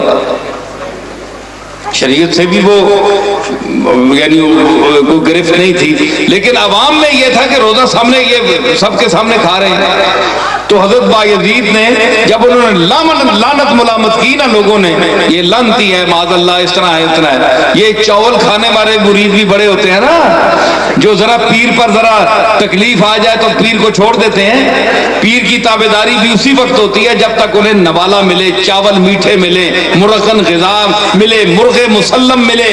شریعت سے بھی وہ یعنی کوئی گرفت نہیں تھی، لیکن عوام میں یہ تھا کہ روزہ سامنے، یہ سب کے سامنے کھا رہے ہیں۔ تو حضرت بایزید نے جب انہوں نے لعنت ملامت کی نا لوگوں نے، یہ لعنتی ہے معاذ اللہ، اس طرح ہے اتنا ہے، یہ چاول کھانے والے مرید بھی بڑے ہوتے ہیں نا، جو ذرا پیر پر ذرا تکلیف آ جائے تو پیر کو چھوڑ دیتے ہیں۔ پیر کی تابعداری بھی اسی وقت ہوتی ہے جب تک انہیں نوالا ملے، چاول میٹھے ملے، مرغن غذا ملے، مرغ مسلم ملے۔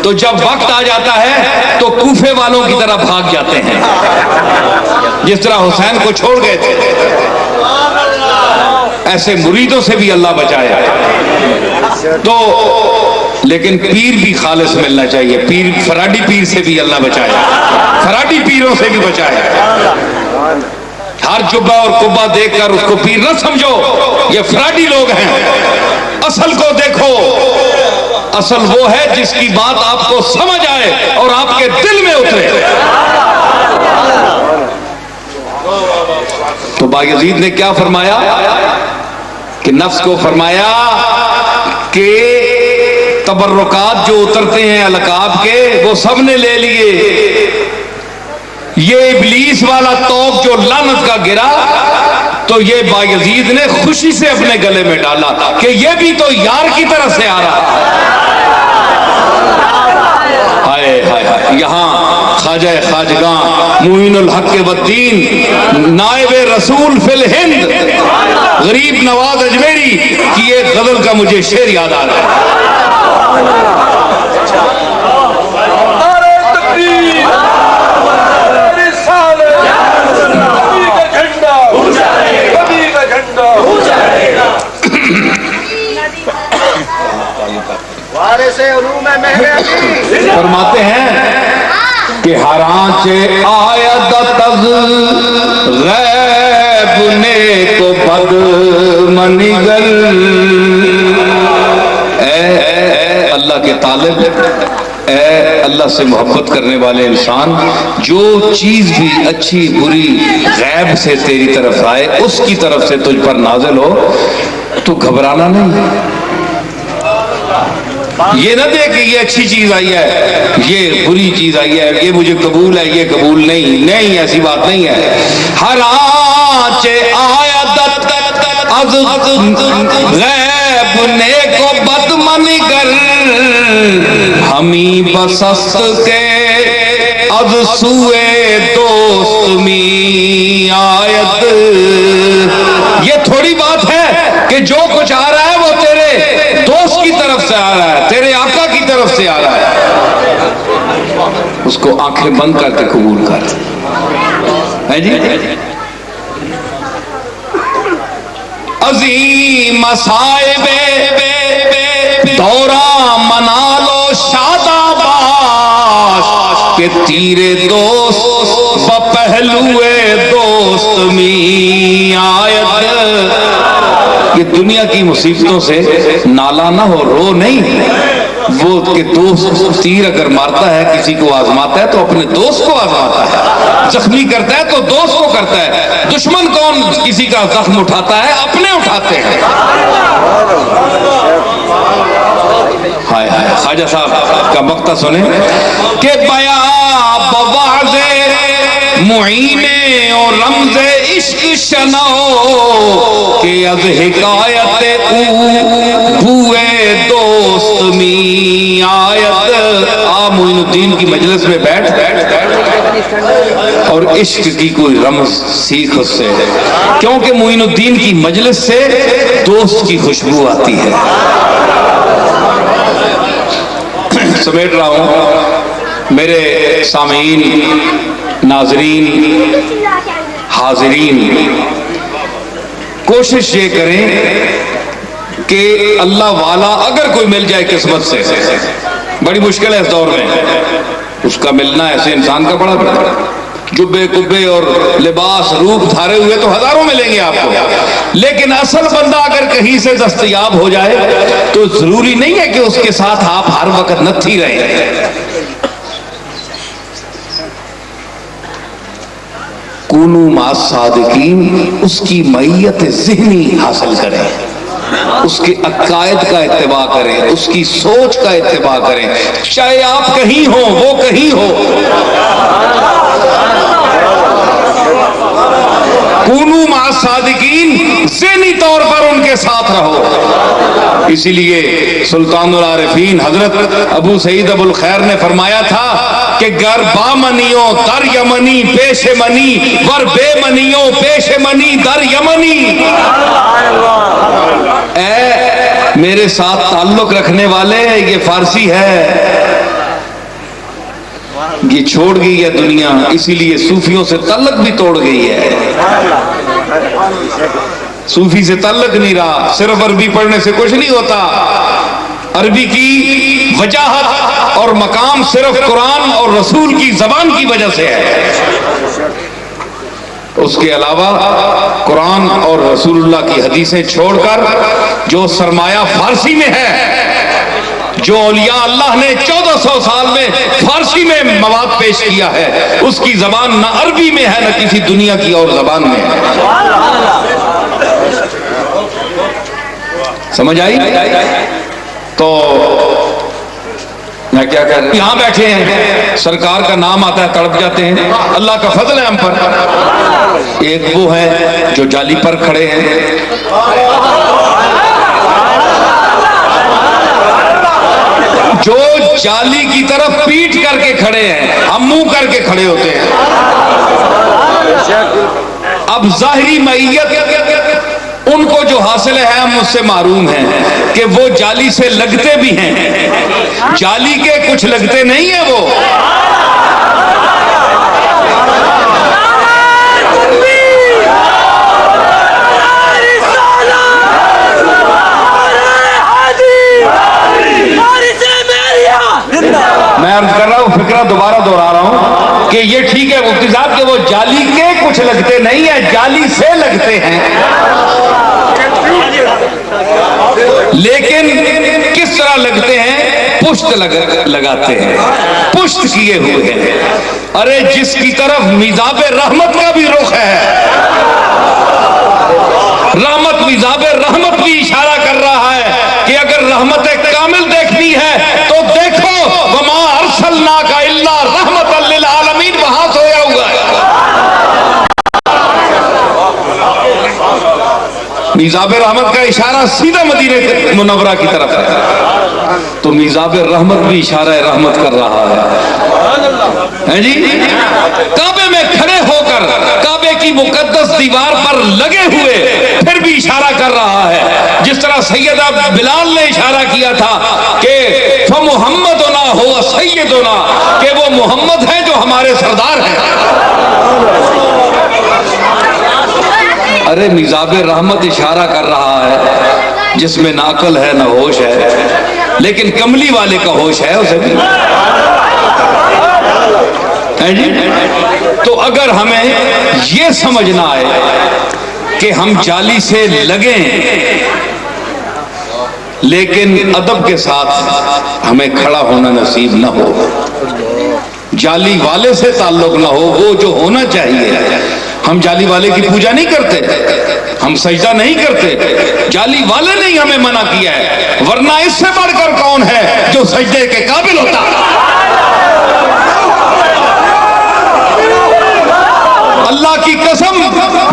تو جب وقت آ جاتا ہے تو کوفے والوں کی طرح بھاگ جاتے ہیں، جس طرح حسین کو چھوڑ گئے تھے۔ ایسے مریدوں سے بھی اللہ بچائے۔ تو لیکن پیر بھی خالص ملنا چاہیے، پیر فراڈی پیر سے بھی اللہ بچائے، فراڈی پیروں سے بھی بچائے۔ ہر جبہ اور قبہ دیکھ کر اس کو پیر نہ سمجھو، یہ فراڈی لوگ ہیں۔ اصل کو دیکھو، اصل وہ ہے جس کی بات آپ کو سمجھ آئے اور آپ کے دل میں اترے۔ تو بایزید نے کیا فرمایا کہ نفس کو فرمایا کہ تبرکات جو اترتے ہیں القاب کے وہ سب نے لے لیے، یہ ابلیس والا توق جو لعنت کا گرا تو یہ بایزید نے خوشی سے اپنے گلے میں ڈالا کہ یہ بھی تو یار کی طرف سے آ رہا۔ یہاں خواجہ خواجگاں معین الحق والدین نائب رسول فی الہند غریب نواز اجمیری کی ایک غزل کا مجھے شعر یاد آ رہا ہے۔ فرماتے ہیں کہ ہر آنچے آید تز غیب نے کو بد منگل، اے اللہ کے طالب، اے اللہ اللہ سے محبت کرنے والے انسان جو چیز بھی اچھی بری غیب سے تیری طرف آئے اس کی طرف سے تجھ پر نازل ہو تو گھبرانا نہیں. یہ نہ دے کہ یہ اچھی چیز آئی ہے یہ بری چیز آئی ہے یہ مجھے قبول ہے یہ قبول نہیں. نہیں ایسی بات نہیں ہے. ہر آنچ آیت از غیب نیک و بد منگر ہمیں بسست کے از سوئے دوست می آیت. یہ تھوڑی بات ہے کہ جو کچھ آ رہا ہے وہ تیرے دوست کی طرف سے آ رہا ہے تیرے آقا کی طرف سے آ رہا ہے. اس کو آنکھیں بند کر کے قبول کر. ہے جی عظیم مصائب دورہ منا لو شاداب کہ تیرے دوست بپہلوے دوست می آیت. یہ دنیا کی مصیبتوں سے نالا نہ ہو رو نہیں. وہ کہ دوست تیر اگر مارتا ہے کسی کو آزماتا ہے تو اپنے دوست کو آزماتا ہے. زخمی کرتا ہے تو دوست کو کرتا ہے. دشمن کون کسی کا زخم اٹھاتا ہے اپنے اٹھاتے ہیں. ہائے ہائے خواجہ صاحب کا مقطع سنیں کہ بیا بواز معین اور رمز عشق شنو کہ از حکایت او بوئے دوست می آیت. آپ معین الدین کی مجلس میں بیٹھ اور عشق کی کوئی رمز سیکھ اس سے کیونکہ معین الدین کی مجلس سے دوست کی خوشبو آتی ہے. سمیٹ رہا ہوں میرے سامعین ناظرین حاضرین کوشش یہ کریں کہ اللہ والا اگر کوئی مل جائے قسمت سے بڑی مشکل ہے اس دور میں اس کا ملنا ایسے انسان کا بڑا جبے کبے اور لباس روپ دھارے ہوئے تو ہزاروں ملیں گے آپ کو لیکن اصل بندہ اگر کہیں سے دستیاب ہو جائے تو ضروری نہیں ہے کہ اس کے ساتھ آپ ہر وقت نتھی رہیں. کونو مع الصادقین اس کی معیت ذہنی حاصل کریں اس کے عقائد کا اتباع کریں اس کی سوچ کا اتباع کریں چاہے آپ کہیں ہو وہ کہیں ہو. کونو مع الصادقین ذہنی طور پر ان کے ساتھ رہو. اسی لیے سلطان العارفین حضرت ابو سعید ابو الخیر نے فرمایا تھا کہ گر با منیوں در یمنی پیش منی ور بے منیوں پیش منی در یمنی. اے میرے ساتھ تعلق رکھنے والے یہ فارسی ہے یہ چھوڑ گئی ہے دنیا اسی لیے صوفیوں سے تعلق بھی توڑ گئی ہے. صوفی سے تعلق نہیں رہا. صرف عربی پڑھنے سے کچھ نہیں ہوتا. عربی کی وجاہت اور مقام صرف قرآن اور رسول کی زبان کی وجہ سے ہے. اس کے علاوہ قرآن اور رسول اللہ کی حدیثیں چھوڑ کر جو سرمایہ فارسی میں ہے جو اولیاء اللہ نے 1400 سال میں فارسی میں مواد پیش کیا ہے اس کی زبان نہ عربی میں ہے نہ کسی دنیا کی اور زبان میں ہے. سمجھ آئی؟ تو میں کیا کہہ رہا ہوں یہاں بیٹھے ہیں سرکار کا نام آتا ہے تڑپ جاتے ہیں. اللہ کا فضل ہے ہم پر. ایک وہ ہے جو جالی پر کھڑے ہیں جو جالی کی طرف پیٹ کر کے کھڑے ہیں ہم منہ کر کے کھڑے ہوتے ہیں. اب ظاہری معیت ان کو جو حاصل ہے ہم اس سے معروم ہیں کہ وہ جالی سے لگتے بھی ہیں. جالی کے کچھ لگتے نہیں ہیں وہ میں عرض کر رہا ہوں فکرہ دوبارہ دہرا رہا ہوں کہ یہ ٹھیک ہے مفتی صاحب کہ وہ جالی کے کچھ لگتے نہیں ہیں جالی سے لگتے ہیں لیکن کس طرح لگتے ہیں پشت لگاتے ہیں، پشت کیے ہوئے ہیں۔ ارے جس کی طرف میزاب رحمت کا بھی رخ ہے، رحمت میزاب رحمت بھی اشارہ کر رہا ہے کہ اگر رحمت کامل دیکھنی ہے تو دیکھو وما ارسلناک الا رحمت للعالمین، وہاں سویا ہوا ہے۔ میزاب رحمت کا اشارہ سیدھا مدینہ منورہ کی طرف ہے، تو میزاب رحمت بھی اشارہ رحمت کر رہا ہے جی۔ کعبے میں کھڑے ہو کر کعبے کی مقدس دیوار پر لگے ہوئے پھر بھی اشارہ کر رہا ہے، جس طرح سیدہ بلال نے اشارہ کیا تھا کہ فمحمدنا ہو سیدنا، کہ وہ محمد ہیں جو ہمارے سردار ہیں۔ ارے میزاب رحمت اشارہ کر رہا ہے جس میں نہ عقل ہے نہ ہوش ہے، لیکن کملی والے کا ہوش ہے اسے بھی جی۔ تو اگر ہمیں یہ سمجھنا ہے کہ ہم جالی سے لگیں لیکن ادب کے ساتھ ہمیں کھڑا ہونا نصیب نہ ہو، جالی والے سے تعلق نہ ہو، وہ جو ہونا چاہیے۔ ہم جالی والے کی پوجا نہیں کرتے، ہم سجدہ نہیں کرتے، جالی والے نے ہی ہمیں منع کیا ہے، ورنہ اس سے بڑھ کر کون ہے جو سجدے کے قابل ہوتا۔ اللہ کی قسم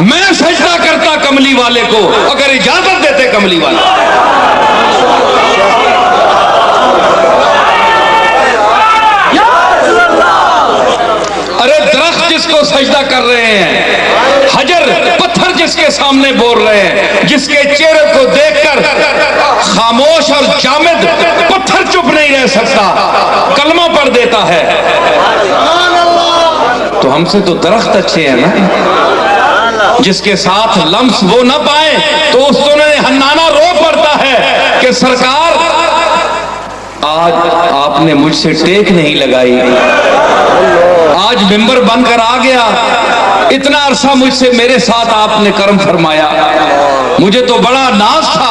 میں سجدہ کرتا کملی والے کو اگر اجازت دیتے کملی والے۔ ارے درخت جس کو سجدہ کر رہے ہیں، حجر پتھر جس کے سامنے بول رہے ہیں، جس کے چہرے کو دیکھ کر خاموش اور جامد پتھر چپ نہیں رہ سکتا، کلمہ پڑھ دیتا ہے، تو ہم سے تو درخت اچھے ہیں نا، جس کے ساتھ لمس وہ نہ پائے تو اس تو نے حنانہ رو پڑتا ہے کہ سرکار آج آپ نے مجھ سے ٹیک نہیں لگائی، آج ممبر بن کر آ گیا، اتنا عرصہ مجھ سے میرے ساتھ آپ نے کرم فرمایا، مجھے تو بڑا ناز تھا،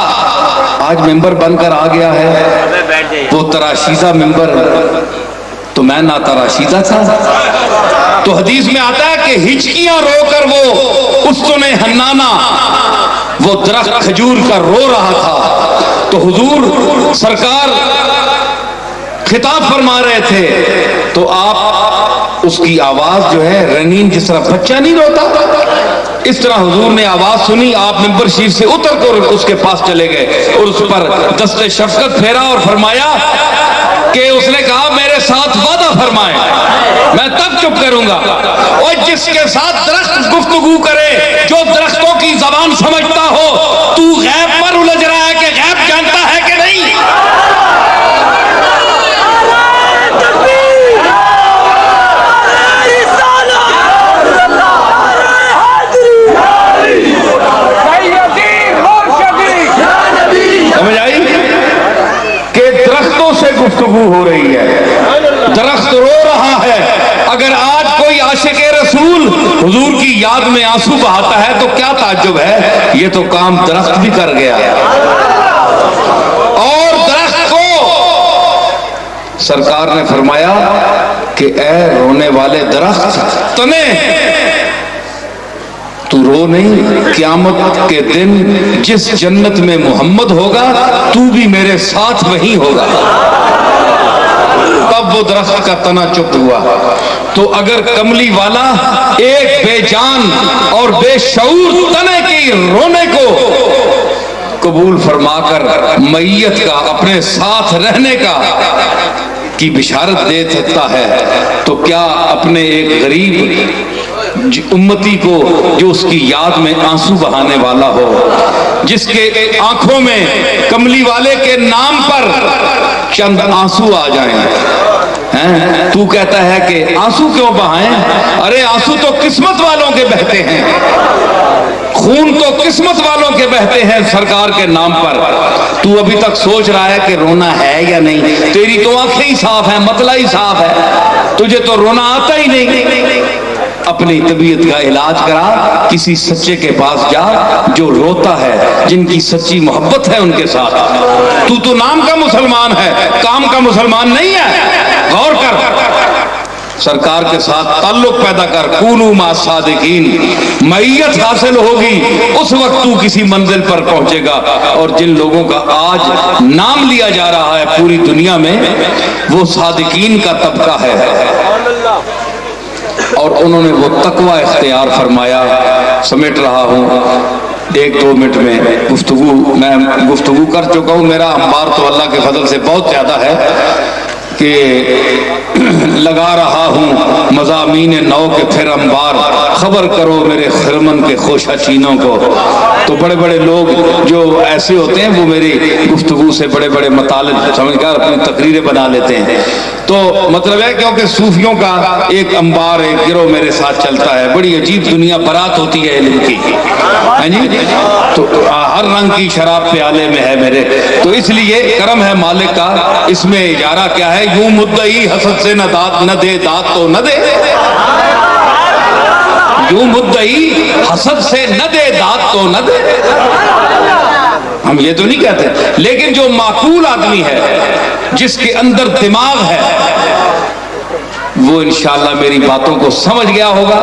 آج ممبر بن کر آ گیا ہے، وہ تراشیدہ ممبر تو میں نہ تراشیدہ تھا۔ تو حدیث میں آتا ہے کہ ہچکیاں رو کر وہ استن حنانہ، وہ درخت کھجور کا رو رہا تھا، تو حضور سرکار خطاب فرما رہے تھے، تو آپ اس کی آواز جو ہے رنین جس طرح بچہ نہیں روتا، اس طرح حضور نے آواز سنی، آپ ممبر شریف سے اتر کر اس کے پاس چلے گئے اور اس پر دست شفقت پھیرا اور فرمایا کہ اس نے کہا میرے ساتھ وعدہ فرمائے، میں تب چپ کروں گا۔ اور جس کے ساتھ درخت گفتگو کرے، جو درختوں کی زبان سمجھتا ہو، تو غیب پر الجھ رہا ہے کہ غیب جانتا ہے کہ نہیں؟ سمجھ آئی کہ درختوں سے گفتگو ہو رہی ہے، درخت رو رہا ہے۔ اگر آج کوئی عاشق رسول حضور کی یاد میں آنسو بہاتا ہے تو کیا تعجب ہے، یہ تو کام درخت بھی کر گیا۔ اور درخت کو سرکار نے فرمایا کہ اے رونے والے درخت، تو رو نہیں، قیامت کے دن جس جنت میں محمد ہوگا تو بھی میرے ساتھ وہیں ہوگا۔ تب وہ درخت کا تنا چپ ہوا۔ تو اگر کملی والا ایک بے جان اور بے شعور تنے کی رونے کو قبول فرما کر میت کا اپنے ساتھ رہنے کا کی بشارت دے سکتا ہے، تو کیا اپنے ایک غریب امتی کو جو اس کی یاد میں آنسو بہانے والا ہو، جس کے آنکھوں میں کملی والے کے نام پر چند آنسو آ جائیں، تو کہتا ہے کہ آنسو کیوں بہائیں؟ ارے آنسو تو قسمت والوں کے بہتے ہیں، خون تو قسمت والوں کے بہتے ہیں سرکار کے نام پر۔ تو ابھی تک سوچ رہا ہے کہ رونا ہے یا نہیں؟ تیری تو آنکھیں ہی صاف ہیں، مطلع ہی صاف ہے، تجھے تو رونا آتا ہی نہیں۔ اپنی طبیعت کا علاج کرا، کسی سچے کے پاس جا جو روتا ہے، جن کی سچی محبت ہے ان کے ساتھ۔ تو نام کا مسلمان ہے، کام کا مسلمان نہیں ہے، غور کر، سرکار کے ساتھ تعلق پیدا کر، کونوا مع الصادقین، معیت حاصل ہوگی، اس وقت تو کسی منزل پر پہنچے گا۔ اور جن لوگوں کا آج نام لیا جا رہا ہے پوری دنیا میں، وہ صادقین کا طبقہ ہے، اور انہوں نے وہ تقوی اختیار فرمایا۔ سمیٹ رہا ہوں 1-2 منٹ میں میں گفتگو کر چکا ہوں، میرا انبار تو اللہ کے فضل سے بہت زیادہ ہے کہ لگا رہا ہوں مضامین نو کے پھر انبار، خبر کرو میرے خرمن کے خوشہ چینوں کو۔ تو بڑے بڑے لوگ جو ایسے ہوتے ہیں وہ میری گفتگو سے بڑے بڑے مطالب سمجھ کر اپنی تقریریں بنا لیتے ہیں۔ تو مطلب ہے کیونکہ صوفیوں کا ایک انبار، ایک گروہ میرے ساتھ چلتا ہے، بڑی عجیب دنیا برات ہوتی ہے علم کی، ہاں جی، تو ہر رنگ کی شراب پیالے میں ہے میرے، تو اس لیے کرم ہے مالک کا۔ اس میں اجارہ کیا ہے؟ یوں مدعی حسد سے نہ دے داد تو نہ دے، یوں مدعی حسد سے نہ دے داد تو نہ دے، ہم یہ تو نہیں کہتے، لیکن جو معقول آدمی ہے، جس کے اندر دماغ ہے، وہ انشاءاللہ میری باتوں کو سمجھ گیا ہوگا،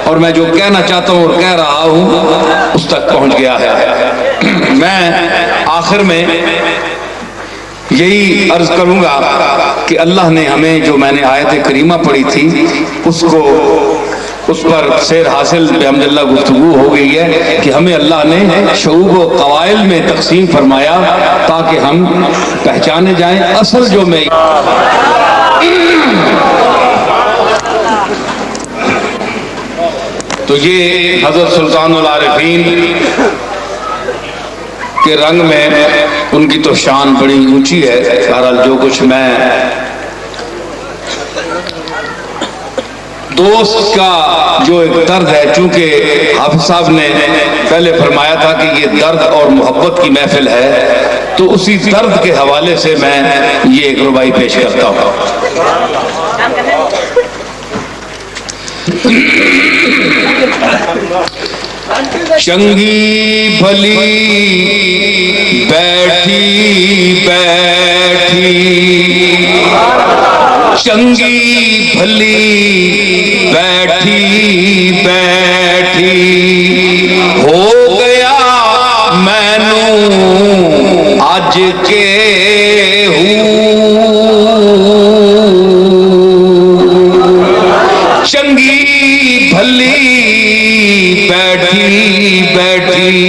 اور میں جو کہنا چاہتا ہوں اور کہہ رہا ہوں اس تک پہنچ گیا ہے۔ میں آخر میں یہی عرض کروں گا کہ اللہ نے ہمیں جو میں نے آیت کریمہ پڑھی تھی اس پر سیر حاصل بحمداللہ گفتگو ہو گئی ہے کہ ہمیں اللہ نے شعوب و قوائل میں تقسیم فرمایا تاکہ ہم پہچانے جائیں اصل جو میں تو یہ حضرت سلطان العارفین کے رنگ میں ان کی تو شان بڑی اونچی ہے۔ بہرحال جو کچھ میں دوست کا جو ایک درد ہے، چونکہ حافظ صاحب نے پہلے فرمایا تھا کہ یہ درد اور محبت کی محفل ہے، تو اسی درد کے حوالے سے میں یہ ایک ربائی پیش کرتا ہوں۔ چنگی بھلی بیٹھی بیٹھی، چنگی بھلی بیٹھی بیٹھی، ہو گیا مینوں اج کے چنگی بھلی بیٹھی بیٹھی،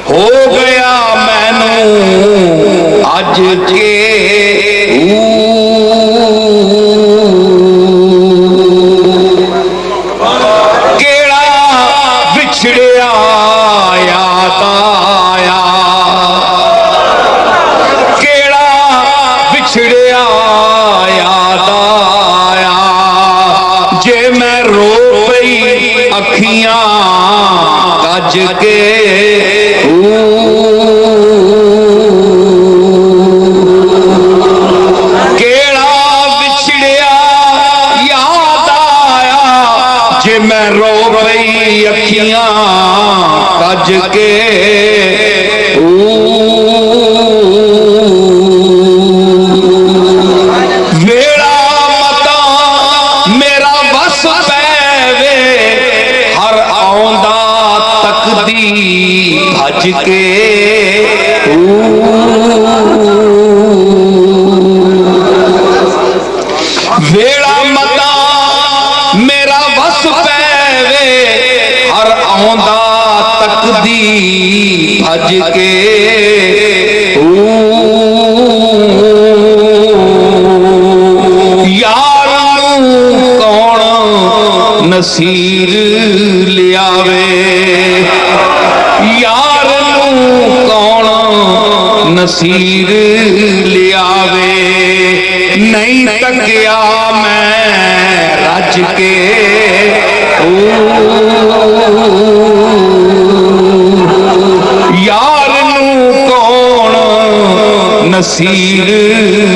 ہو گیا مینوں اج کے کیڑا بچھڑیا یاد آیا، کیڑا بچھڑیا یاد آیا، جے میں رو پئی اکھیاں کج کے، کیڑا بچھڑیا یاد آیا، جے میں رو پئی اکھیاں کج کے، ویڑا متا میرا بس پے ہر آندا تکدی بھج کے، ویڑا متا میرا بس پے ہر آندا تکدی بھج کے، یار کون نصیر لیاوے، یار کون نصیر لیاوے، نہیں تکیا میں رج کے، یار کون نصیر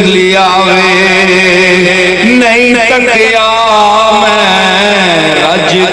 لیاوے، نہیں تکیا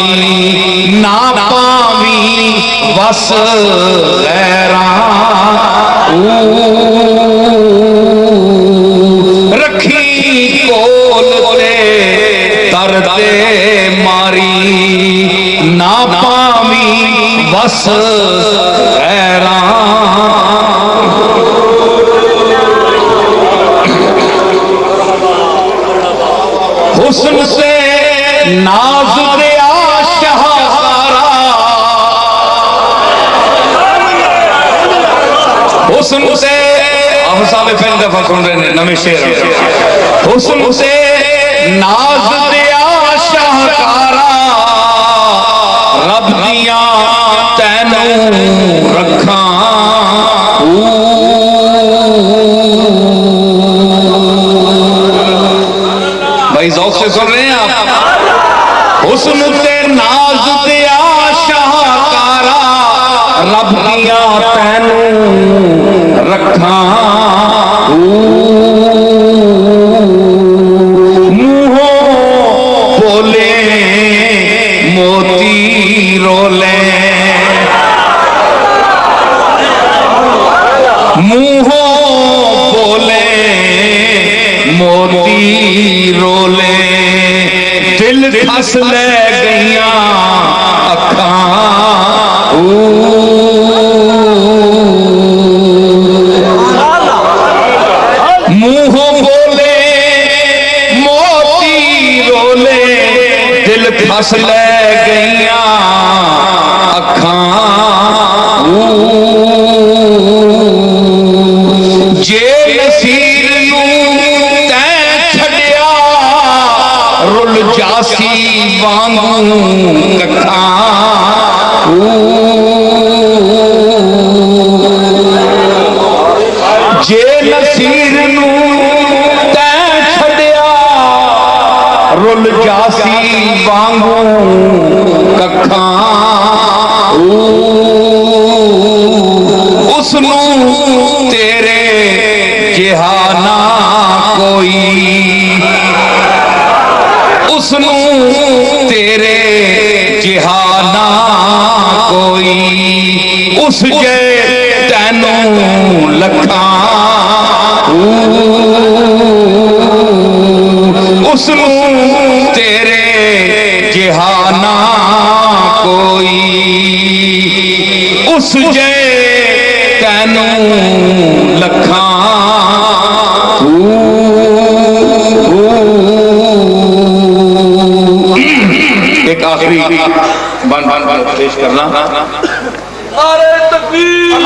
ماری نہ پاوی وس غیراں رکھی کول تے ترتے ماری نہ پاوی وس غیراں حسن سے ناز دیا شہسارا حسن سے آپ صاحب پہلی دفعہ سن رہے ہیں نمی شیر حسن سے ناز دیا شہکارا رب دیا تینوں رکھاں بھائی ذوق سے سن رہے ہیں آپ حسن تے ناز دیا شاہکارا رب دیا تینوں رکھاں منہوں بولے موتی رولے منہوں بولے موتی رولے دل پھس لے گئیاں اکھاں منہوں بولے موتی رولے دل پھس لے گئیاں اکھاں جے نصیر نوں تیں چھڈیا رل جاسی وانگوں ککھاں جے نصیر نوں تیں چھڈیا رل جاسی وانگوں ککھاں اس نوں تیرے جہانا کوئی اس نوں تیرے جہانا کوئی اس جے تینوں لکھاں اس نوں تیرے جہانا کوئی اس جے تینوں لکھاں ایک آخری بان پیش کرنا نعرہ تکبیر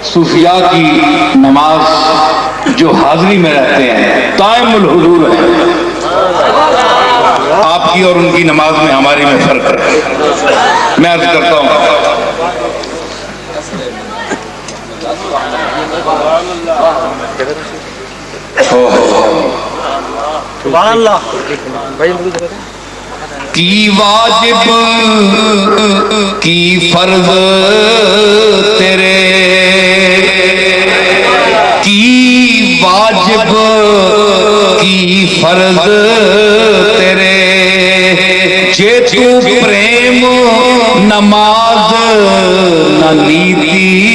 صوفیاء کی نماز جو حاضری میں رہتے ہیں دائم الحضور ہے آپ کی اور ان کی نماز میں ہماری میں فرق ہے میں عرض کرتا ہوں سبحان اللہ کی واجب کی فرض تیرے کی واجب کی فرض تیرے جے تو پریم نماز نہ نیتی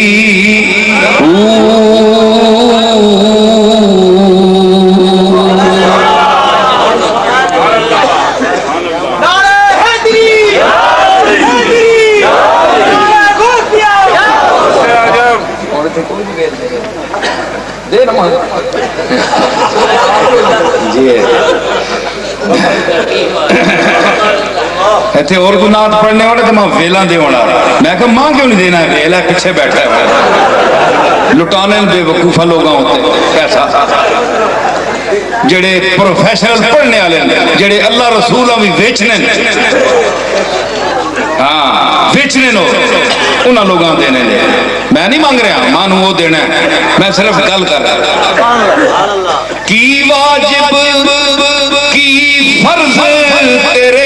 ایتھے اور کو نعت پڑھنے والے تو ماں ویلا دے ہونا میں کہا ماں کیوں نہیں دینا ہے ویلا پیچھے بیٹھا ہے لٹانے بے وقوفہ لوگاں ہوتے پیسہ جڑے پروفیشنل پڑھنے والے جڑے اللہ رسولہ بھی بیچنے ہاں بیچنے نو انہاں لوگاں دینے لے میں نہیں مانگ رہا ماں نو وہ دینا ہے میں صرف گل کر رہا کی واجب کی فرض تیرے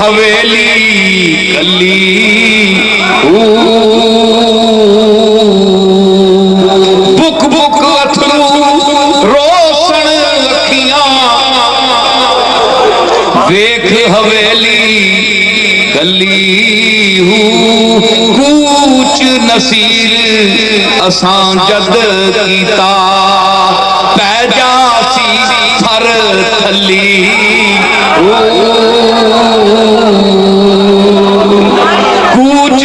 حویلی کلی بک بک اتھرو روسن لکھیاں ویکھ حویلی کلی کوچ نصیر اساں جد کیتا پہ جاسی تھر تھلی کوچ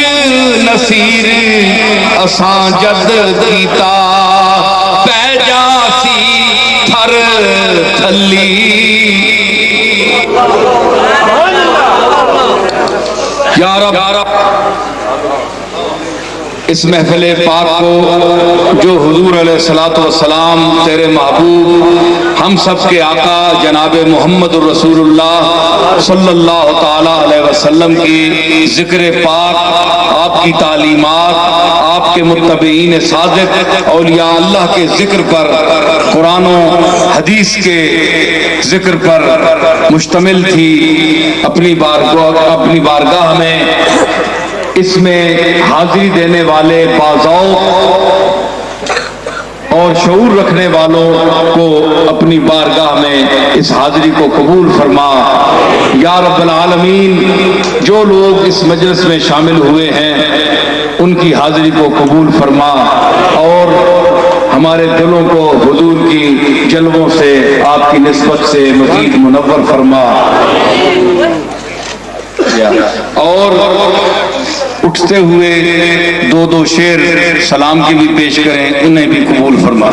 نصیر اساں جد کیتا پہ جاسی تھر تھلی یا رب اس محفل پاک کو جو حضور علیہ السلام تیرے محبوب ہم سب کے آقا جناب محمد الرسول اللہ صلی اللہ تعالی علیہ وسلم کی ذکر پاک، آپ کی تعلیمات، آپ کے متبعین صادق اولیاء اللہ کے ذکر پر، قرآن و حدیث کے ذکر پر مشتمل تھی۔ اپنی بارگاہ میں اس میں حاضری دینے والے باذوق اور شعور رکھنے والوں کو اپنی بارگاہ میں اس حاضری کو قبول فرما یا رب العالمین۔ جو لوگ اس مجلس میں شامل ہوئے ہیں ان کی حاضری کو قبول فرما اور ہمارے دلوں کو حضور کی جلووں سے، آپ کی نسبت سے مزید منور فرما، اور اٹھتے ہوئے دو شعر سلام کی بھی پیش کریں، انہیں بھی قبول فرما۔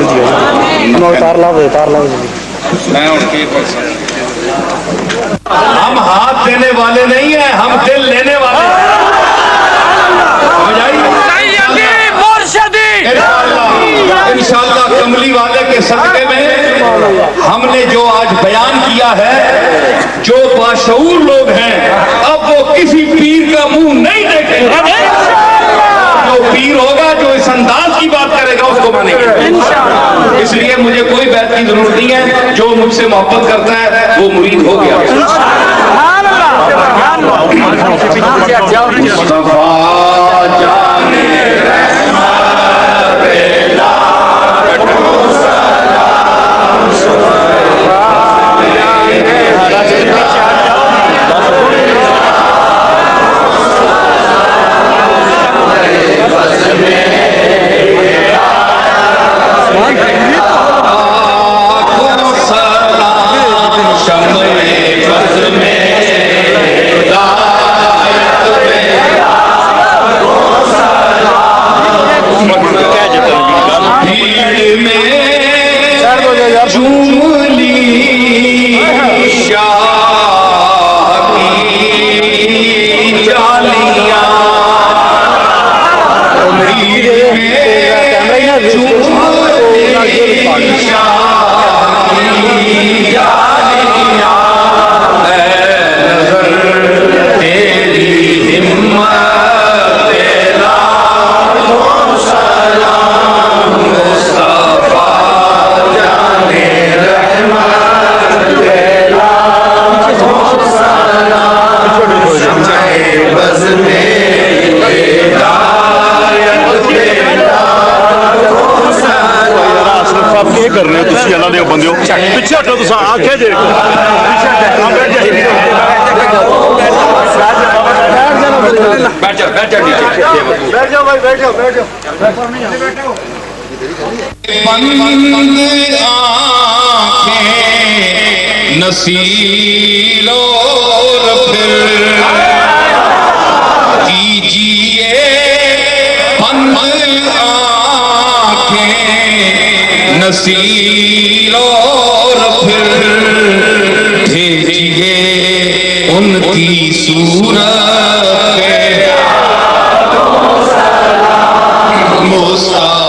ہم ہاتھ دینے والے نہیں ہیں، ہم دل لینے والے ہیں۔ انشاءاللہ کملی والے کے صدقے میں ہم نے جو آج بیان کیا ہے، جو باشعور لوگ ہیں اب وہ کسی پیر کا منہ نہیں دیکھیں گے۔ جو پیر ہوگا جو اس انداز کی بات کرے گا اس کو مانیں گے۔ اس لیے مجھے کوئی بیعت کی ضرورت نہیں ہے، جو مجھ سے محبت کرتا ہے وہ مرید ہو گیا۔ مصطفیٰ جانے پیچھے ہٹو تو آنکھیں دیکھ نصیل اور پھر کیجیے بند آنکھیں نصیل اور پھر بھیجیے ان کی صورت مصطفیٰ